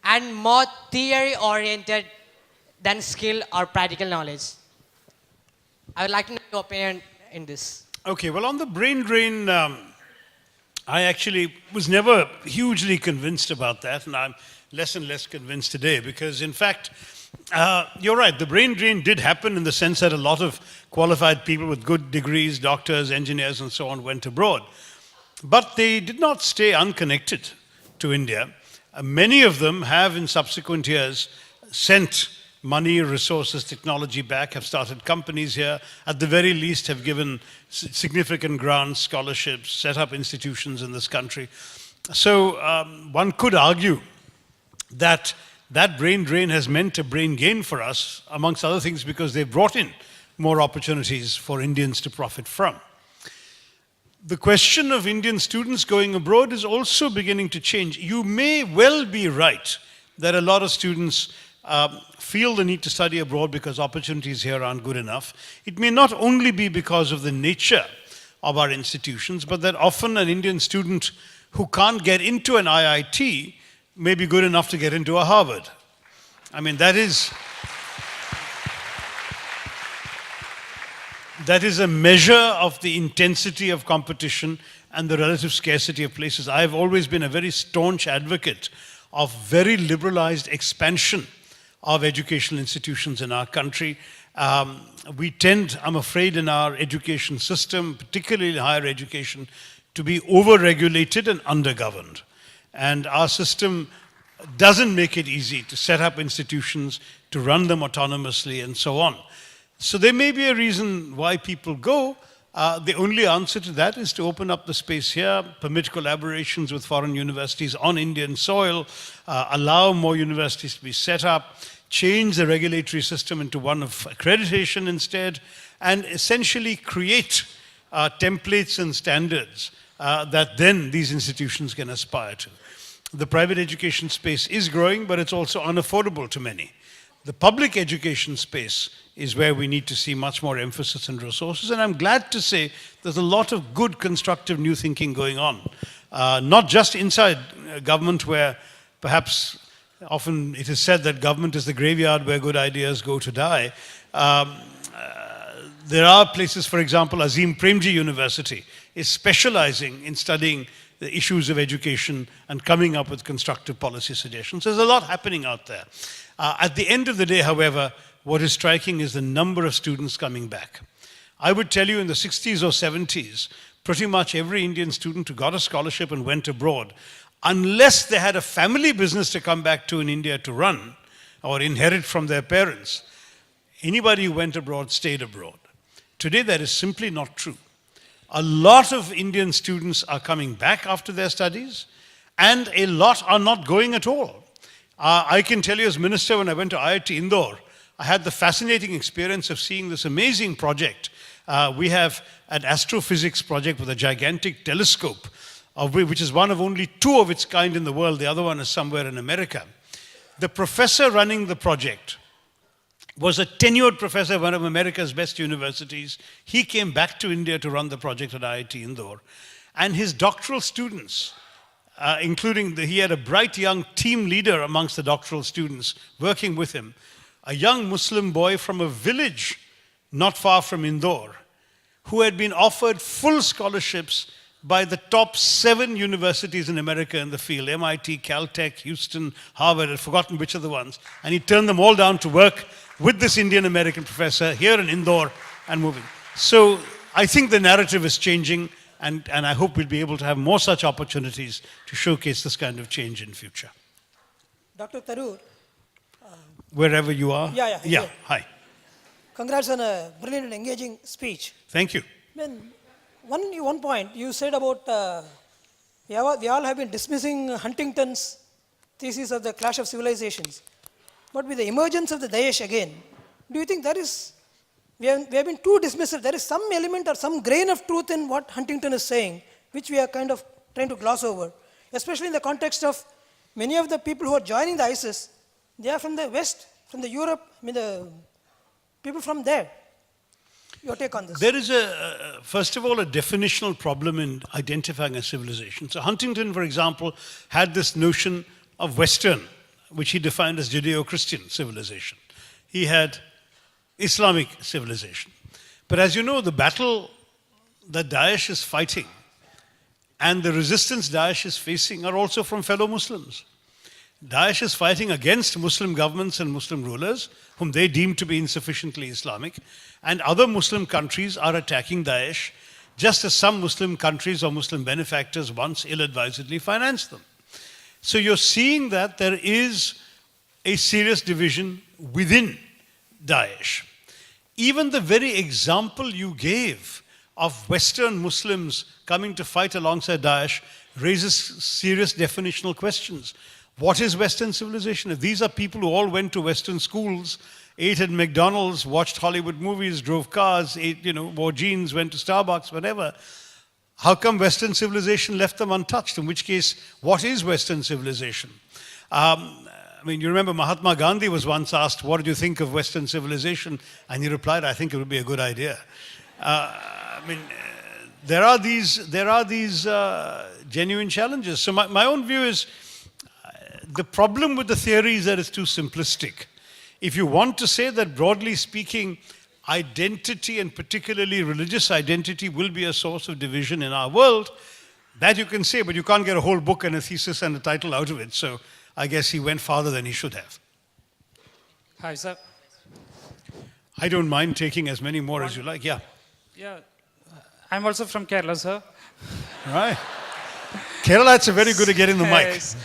and more theory oriented than skill or practical knowledge. I would like to know your opinion in this. Okay, well, on the brain drain, I actually was never hugely convinced about that, and I'm less and less convinced today because, in fact, you're right, the brain drain did happen in the sense that a lot of qualified people with good degrees, doctors, engineers, and so on, went abroad. But they did not stay unconnected to India. Many of them have, in subsequent years, sent money, resources, technology back, have started companies here, at the very least have given significant grants, scholarships, set up institutions in this country. So one could argue that that brain drain has meant a brain gain for us, amongst other things, because they've brought in more opportunities for Indians to profit from. The question of Indian students going abroad is also beginning to change. You may well be right that a lot of students feel the need to study abroad because opportunities here aren't good enough. It may not only be because of the nature of our institutions, but that often an Indian student who can't get into an IIT may be good enough to get into a Harvard. I mean, that is a measure of the intensity of competition and the relative scarcity of places. I have always been a very staunch advocate of very liberalized expansion of educational institutions in our country. We tend, I'm afraid, in our education system, particularly in higher education, to be over-regulated and under-governed. And our system doesn't make it easy to set up institutions, to run them autonomously, and so on. So there may be a reason why people go. The only answer to that is to open up the space here, permit collaborations with foreign universities on Indian soil, allow more universities to be set up, change the regulatory system into one of accreditation instead, and essentially create templates and standards that then these institutions can aspire to. The private education space is growing, but it's also unaffordable to many. The public education space is where we need to see much more emphasis and resources. And I'm glad to say there's a lot of good, constructive new thinking going on. Not just inside government, where perhaps often it is said that government is the graveyard where good ideas go to die. There are places, for example, Azim Premji University is specializing in studying the issues of education and coming up with constructive policy suggestions. There's a lot happening out there. At the end of the day, however, what is striking is the number of students coming back. I would tell you in the 60s or 70s, pretty much every Indian student who got a scholarship and went abroad, unless they had a family business to come back to in India to run or inherit from their parents, anybody who went abroad stayed abroad. Today, that is simply not true. A lot of Indian students are coming back after their studies, and a lot are not going at all. I can tell you as minister, when I went to IIT Indore, I had the fascinating experience of seeing this amazing project. We have an astrophysics project with a gigantic telescope, which is one of only two of its kind in the world. The other one is somewhere in America. The professor running the project was a tenured professor at one of America's best universities. He came back to India to run the project at IIT Indore. And his doctoral students, including he had a bright young team leader amongst the doctoral students working with him, a young Muslim boy from a village not far from Indore, who had been offered full scholarships by the top 7 universities in America in the field, MIT, Caltech, Houston, Harvard, I've forgotten which are the ones, and he turned them all down to work with this Indian-American professor here in Indore and moving. So I think the narrative is changing, and I hope we'll be able to have more such opportunities to showcase this kind of change in future. Dr. Tharoor. Wherever you are. Yeah. Hi. Congrats on a brilliant and engaging speech. Thank you. One point you said about we all have been dismissing Huntington's thesis of the clash of civilizations. But with the emergence of the Daesh again, do you think we have been too dismissive? There is some element or some grain of truth in what Huntington is saying, which we are kind of trying to gloss over, especially in the context of many of the people who are joining the ISIS They are from the West, from the Europe, I mean the people from there. Your take on this? There is first of all, a definitional problem in identifying a civilization. So Huntington, for example, had this notion of Western, which he defined as Judeo-Christian civilization. He had Islamic civilization. But as you know, the battle that Daesh is fighting and the resistance Daesh is facing are also from fellow Muslims. Daesh is fighting against Muslim governments and Muslim rulers, whom they deem to be insufficiently Islamic, and other Muslim countries are attacking Daesh, just as some Muslim countries or Muslim benefactors once ill-advisedly financed them. So you're seeing that there is a serious division within Daesh. Even the very example you gave of Western Muslims coming to fight alongside Daesh raises serious definitional questions. What is Western civilization? If these are people who all went to Western schools, ate at McDonald's, watched Hollywood movies, drove cars, ate, wore jeans, went to Starbucks, whatever, how come Western civilization left them untouched? In which case, what is Western civilization? You remember Mahatma Gandhi was once asked, what did you think of Western civilization? And he replied, I think it would be a good idea. There are these genuine challenges. So my own view is, the problem with the theory is that it's too simplistic. If you want to say that, broadly speaking, identity and particularly religious identity will be a source of division in our world, that you can say, but you can't get a whole book and a thesis and a title out of it. So I guess he went farther than he should have. Hi, sir. I don't mind taking as many more as you like, yeah. Yeah, I'm also from Kerala, sir. Right. Kerala, it's very good at getting the mic. Yes.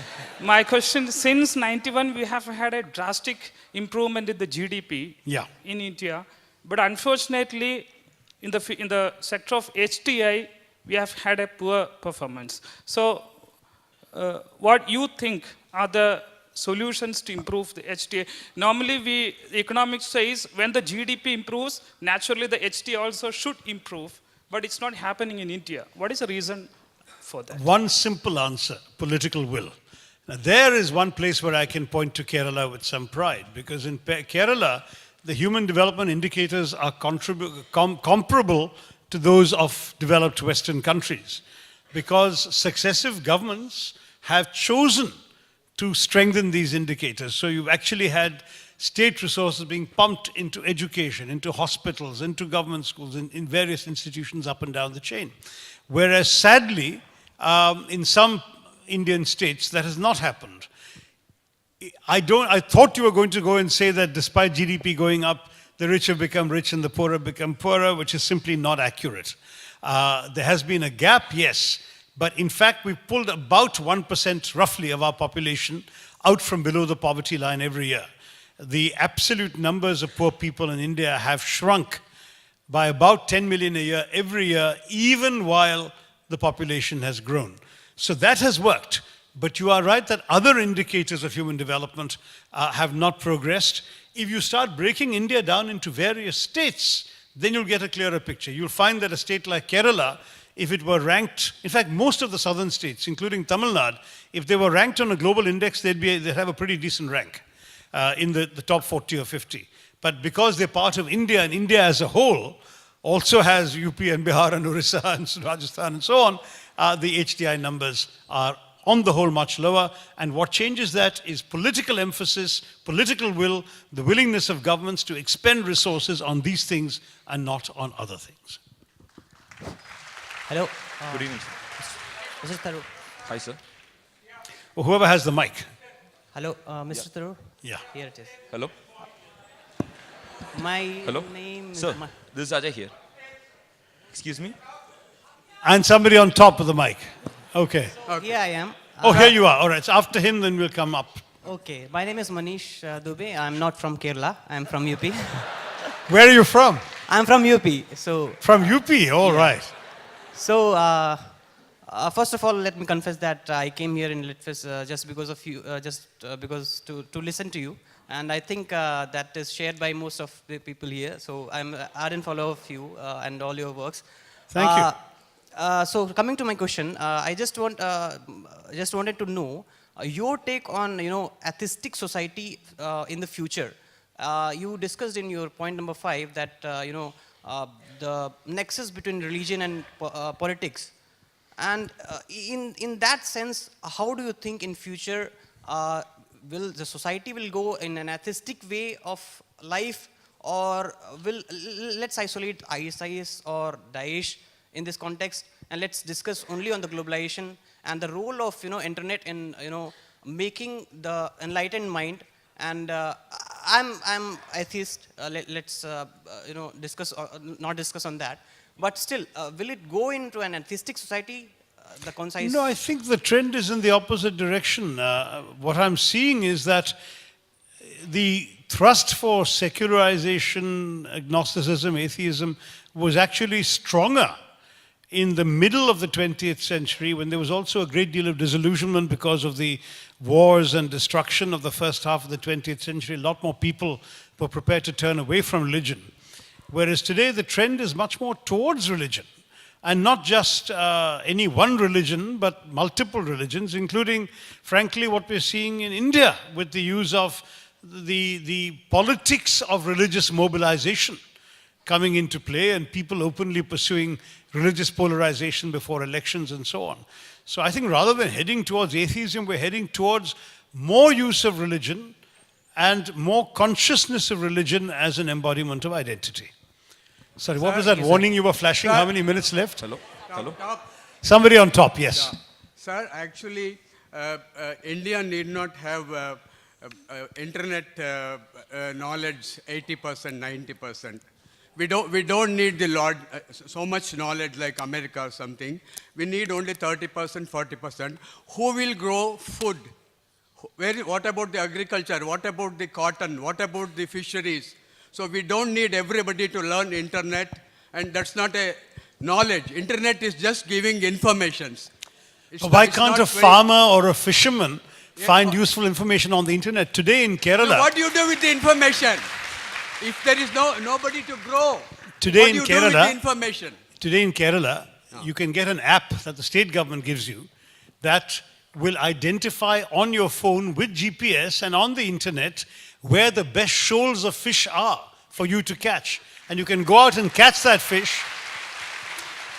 My question, since 91, we have had a drastic improvement in the GDP in India. But unfortunately, in the sector of HTI, we have had a poor performance. So what you think are the solutions to improve the HTA? Normally, economics says when the GDP improves, naturally the HTA also should improve. But it's not happening in India. What is the reason for that? One simple answer, political will. Now, there is one place where I can point to Kerala with some pride, because in Kerala, the human development indicators are comparable to those of developed Western countries, because successive governments have chosen to strengthen these indicators. So you've actually had state resources being pumped into education, into hospitals, into government schools, in various institutions up and down the chain. Whereas sadly, in some Indian states, that has not happened. I thought you were going to go and say that despite GDP going up, the rich have become rich and the poor have become poorer, which is simply not accurate. There has been a gap, yes, but in fact, we've pulled about 1% roughly of our population out from below the poverty line every year. The absolute numbers of poor people in India have shrunk by about 10 million a year every year, even while the population has grown. So that has worked. But you are right that other indicators of human development have not progressed. If you start breaking India down into various states, then you'll get a clearer picture. You'll find that a state like Kerala, if it were ranked, in fact, most of the southern states, including Tamil Nadu, if they were ranked on a global index, they'd have a pretty decent rank in the top 40 or 50. But because they're part of India, and India as a whole also has UP and Bihar and Orissa and Rajasthan and so on, the HDI numbers are on the whole much lower. And what changes that is political emphasis, political will, the willingness of governments to expend resources on these things and not on other things. Hello. Good evening, Mr. Tharoor. Hi, sir. Well, whoever has the mic. Hello, Mr. Tharoor. Yeah. Here it is. Hello. My Hello. name Sir, is... this is Ajay here. Excuse me? And somebody on top of the mic. Okay. Here I am. Oh, here you are. All right. So after him, then we'll come up. Okay. My name is Manish Dubey. I'm not from Kerala. I'm from UP. Where are you from? I'm from UP. So, From UP. All right. so first of all, let me confess that I came here in Litfis just because of you, because to listen to you. And I think that is shared by most of the people here. So I'm an ardent follower of you and all your works. Thank you. So coming to my question, I just wanted to know your take on, atheistic society in the future. You discussed in your point number 5 that, the nexus between religion and politics. And in that sense, how do you think in future will the society will go in an atheistic way of life, or let's isolate ISIS or Daesh in this context, and let's discuss only on the globalization and the role of internet in making the enlightened mind. And I'm atheist. Let's discuss not discuss on that. But still, will it go into an atheistic society? The concise. No, I think the trend is in the opposite direction. What I'm seeing is that the thrust for secularization, agnosticism, atheism was actually stronger in the middle of the 20th century, when there was also a great deal of disillusionment because of the wars and destruction of the first half of the 20th century. A lot more people were prepared to turn away from religion. Whereas today the trend is much more towards religion. And not just any one religion, but multiple religions, including, frankly, what we're seeing in India with the use of the politics of religious mobilization coming into play, and people openly pursuing religious polarization before elections and so on. So I think rather than heading towards atheism, we're heading towards more use of religion and more consciousness of religion as an embodiment of identity. Sorry, what was that warning you were flashing? How many minutes left? Hello? Hello? Somebody on top, yes. Yeah. Sir, actually, India need not have internet knowledge 80%, 90%. We don't need so much knowledge like America or something. We need only 30%, 40%. Who will grow food? What about the agriculture? What about the cotton? What about the fisheries? So we don't need everybody to learn internet, and that's not a knowledge. Internet is just giving informations. Why can't a farmer or a fisherman find useful information on the internet? Today in Kerala... So what do you do with the information? If there is nobody to grow, today what in do you Kerala, do with the information? Today in Kerala, you can get an app that the state government gives you that will identify on your phone with GPS and on the internet where the best shoals of fish are for you to catch. And you can go out and catch that fish.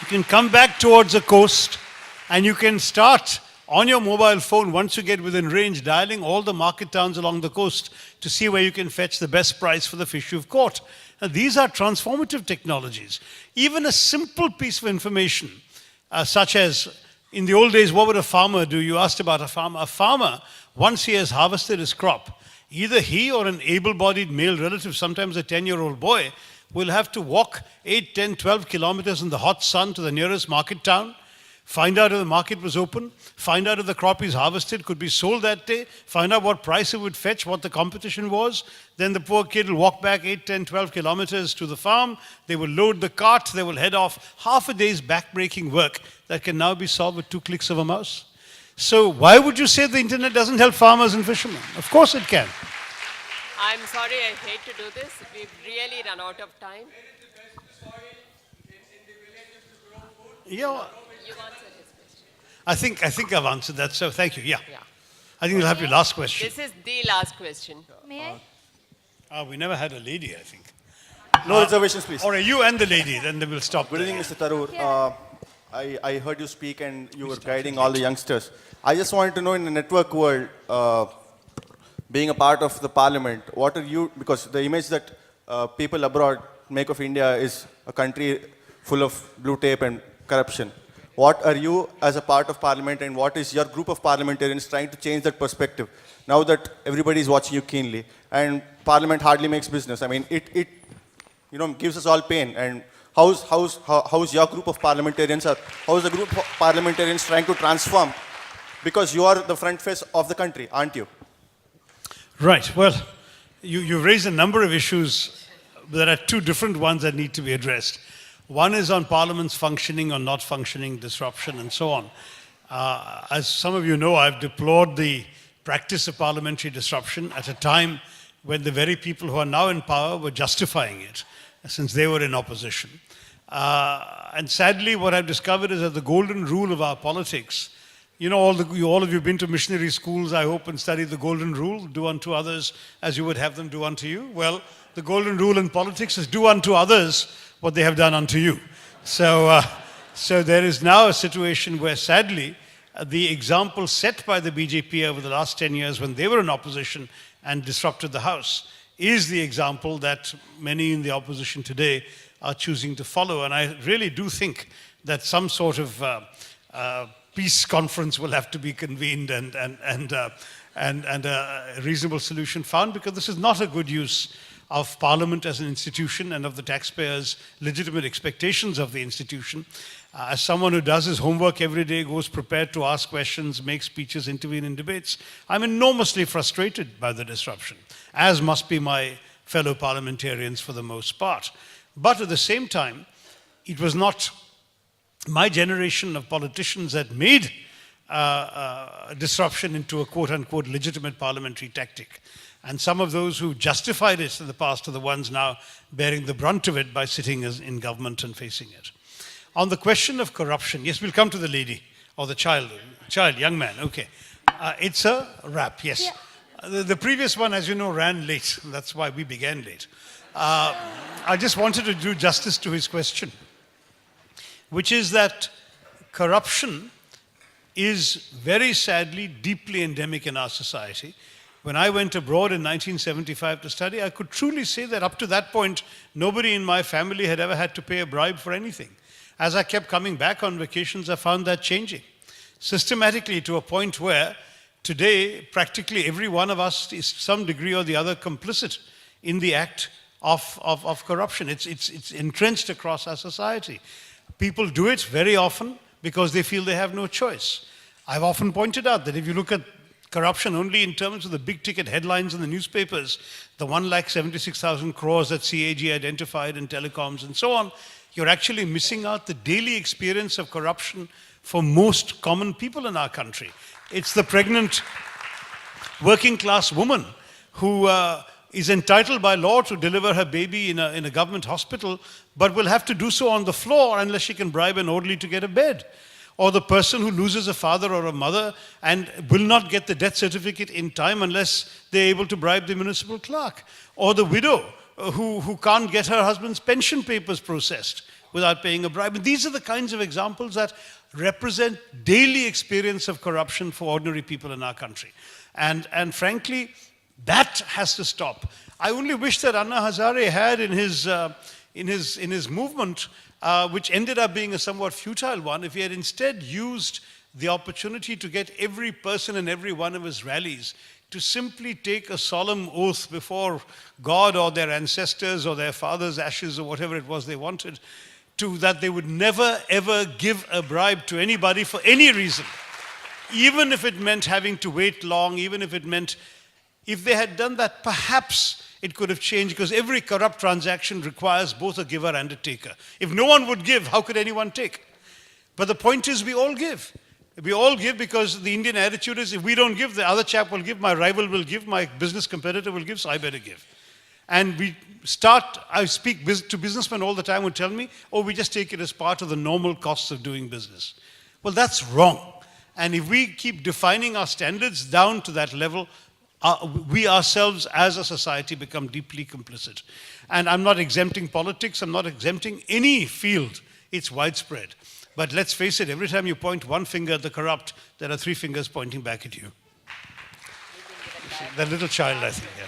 You can come back towards the coast, and you can start on your mobile phone, once you get within range, dialing all the market towns along the coast to see where you can fetch the best price for the fish you've caught. Now, these are transformative technologies. Even a simple piece of information, such as in the old days, what would a farmer do? You asked about a farmer. A farmer, once he has harvested his crop, either he or an able-bodied male relative, sometimes a 10-year-old boy, will have to walk 8, 10, 12 kilometers in the hot sun to the nearest market town, find out if the market was open, find out if the crop he's harvested could be sold that day, find out what price it would fetch, what the competition was. Then the poor kid will walk back 8, 10, 12 kilometers to the farm. They will load the cart. They will head off. Half a day's back-breaking work that can now be solved with 2 clicks of a mouse. So why would you say the internet doesn't help farmers and fishermen? Of course it can. I'm sorry, I hate to do this. We've really run out of time. Yeah, You answered his question. I think I've answered that, so thank you. Yeah. Yeah. I think we'll have your last question. This is the last question. May I? We never had a lady, I think. No reservations, please. Or are you and the lady, then we'll stop. Good evening, there. Mr. Tharoor. I heard you speak and you were guiding all the youngsters. I just wanted to know, in the network world, being a part of the parliament, what are you, because the image that people abroad make of India is a country full of blue tape and corruption. What are you as a part of parliament, and what is your group of parliamentarians trying to change that perspective now that everybody is watching you keenly and parliament hardly makes business? I mean, it gives us all pain. And how's your group of parliamentarians, or how is the group of parliamentarians trying to transform? Because you are the front face of the country, aren't you? Right. Well, you raised a number of issues. There are 2 different ones that need to be addressed. One is on Parliament's functioning or not functioning, disruption, and so on. As some of you know, I've deplored the practice of parliamentary disruption at a time when the very people who are now in power were justifying it, since they were in opposition. And sadly, what I've discovered is that the golden rule of our politics You know, all of you have been to missionary schools, I hope, and studied the golden rule, do unto others as you would have them do unto you. Well, the golden rule in politics is do unto others what they have done unto you. So there is now a situation where, sadly, the example set by the BJP over the last 10 years when they were in opposition and disrupted the House is the example that many in the opposition today are choosing to follow. And I really do think that some sort of peace conference will have to be convened and a reasonable solution found, because this is not a good use of Parliament as an institution and of the taxpayers' legitimate expectations of the institution. As someone who does his homework every day, goes prepared to ask questions, make speeches, intervene in debates, I'm enormously frustrated by the disruption, as must be my fellow parliamentarians for the most part. But at the same time, it was not my generation of politicians that made disruption into a quote-unquote legitimate parliamentary tactic. And some of those who justified it in the past are the ones now bearing the brunt of it by sitting in government and facing it. On the question of corruption, yes, we'll come to the lady or the child, young man, okay. It's a wrap, yes. Yeah. The previous one, as you know, ran late. That's why we began late. I just wanted to do justice to his question, which is that corruption is very sadly deeply endemic in our society. When I went abroad in 1975 to study, I could truly say that up to that point, nobody in my family had ever had to pay a bribe for anything. As I kept coming back on vacations, I found that changing systematically to a point where today, practically every one of us is to some degree or the other complicit in the act of corruption. It's entrenched across our society. People do it very often because they feel they have no choice. I've often pointed out that if you look at corruption only in terms of the big ticket headlines in the newspapers, the 1,76,000 crores that CAG identified in telecoms and so on, you're actually missing out the daily experience of corruption for most common people in our country. It's the pregnant working class woman who is entitled by law to deliver her baby in a government hospital, but will have to do so on the floor unless she can bribe an orderly to get a bed. Or the person who loses a father or a mother and will not get the death certificate in time unless they're able to bribe the municipal clerk. Or the widow who can't get her husband's pension papers processed without paying a bribe. And these are the kinds of examples that represent daily experience of corruption for ordinary people in our country. And frankly, that has to stop. I only wish that Anna Hazare had in his movement, which ended up being a somewhat futile one, if he had instead used the opportunity to get every person in every one of his rallies to simply take a solemn oath before God or their ancestors or their father's ashes or whatever it was they wanted, that they would never ever give a bribe to anybody for any reason, even if it meant having to wait long, even if it meant, if they had done that, perhaps it could have changed, because every corrupt transaction requires both a giver and a taker. If no one would give, how could anyone take? But the point is, we all give. We all give because the Indian attitude is, if we don't give, the other chap will give, my rival will give, my business competitor will give, so I better give. And I speak to businessmen all the time who tell me, oh, we just take it as part of the normal costs of doing business. Well, that's wrong. And if we keep defining our standards down to that level, we ourselves as a society become deeply complicit. And I'm not exempting politics, I'm not exempting any field, it's widespread. But let's face it, every time you point one finger at the corrupt, there are three fingers pointing back at you. That little child, I think, yeah.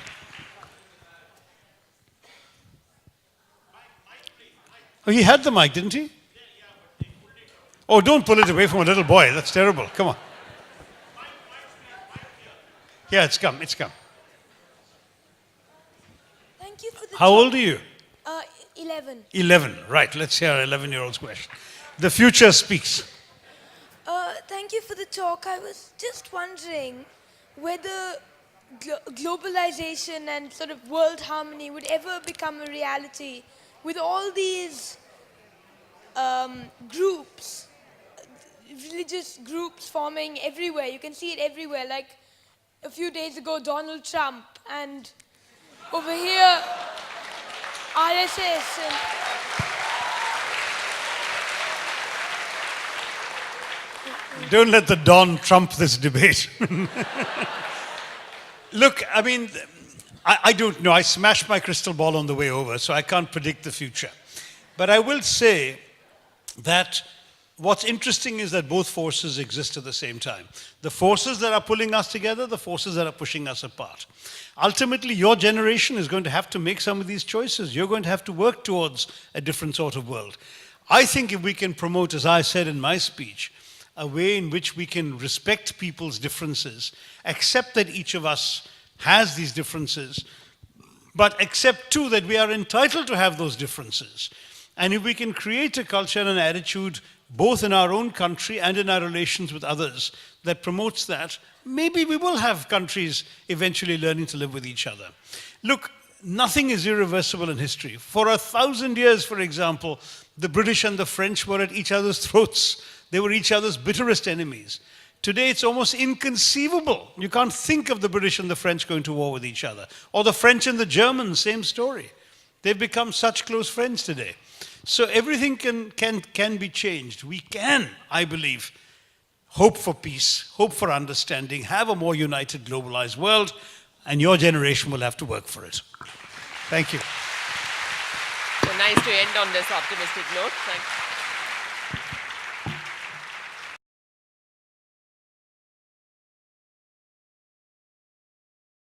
Oh, he had the mic, didn't he? Oh, don't pull it away from a little boy, that's terrible, come on. Yeah, it's come. Thank you for the How old are you? 11. 11, right. Let's hear an 11-year-old's question. The future speaks. Thank you for the talk. I was just wondering whether globalization and sort of world harmony would ever become a reality with all these groups, religious groups forming everywhere. You can see it everywhere, like a few days ago, Donald Trump, and over here, RSS. And Don't let the dawn trump this debate. Look, I mean, I don't know. I smashed my crystal ball on the way over, so I can't predict the future. But I will say that what's interesting is that both forces exist at the same time. The forces that are pulling us together, the forces that are pushing us apart. Ultimately, your generation is going to have to make some of these choices. You're going to have to work towards a different sort of world. I think if we can promote, as I said in my speech, a way in which we can respect people's differences, accept that each of us has these differences, but accept too that we are entitled to have those differences. And if we can create a culture and an attitude, both in our own country and in our relations with others, that promotes that, maybe we will have countries eventually learning to live with each other. Look, nothing is irreversible in history. For 1,000 years, for example, the British and the French were at each other's throats. They were each other's bitterest enemies. Today, it's almost inconceivable. You can't think of the British and the French going to war with each other. Or the French and the Germans, same story. They've become such close friends today. So everything can be changed. We can, I believe, hope for peace, hope for understanding, have a more united, globalized world, and your generation will have to work for it. Thank you. So nice to end on this optimistic note. Thank you.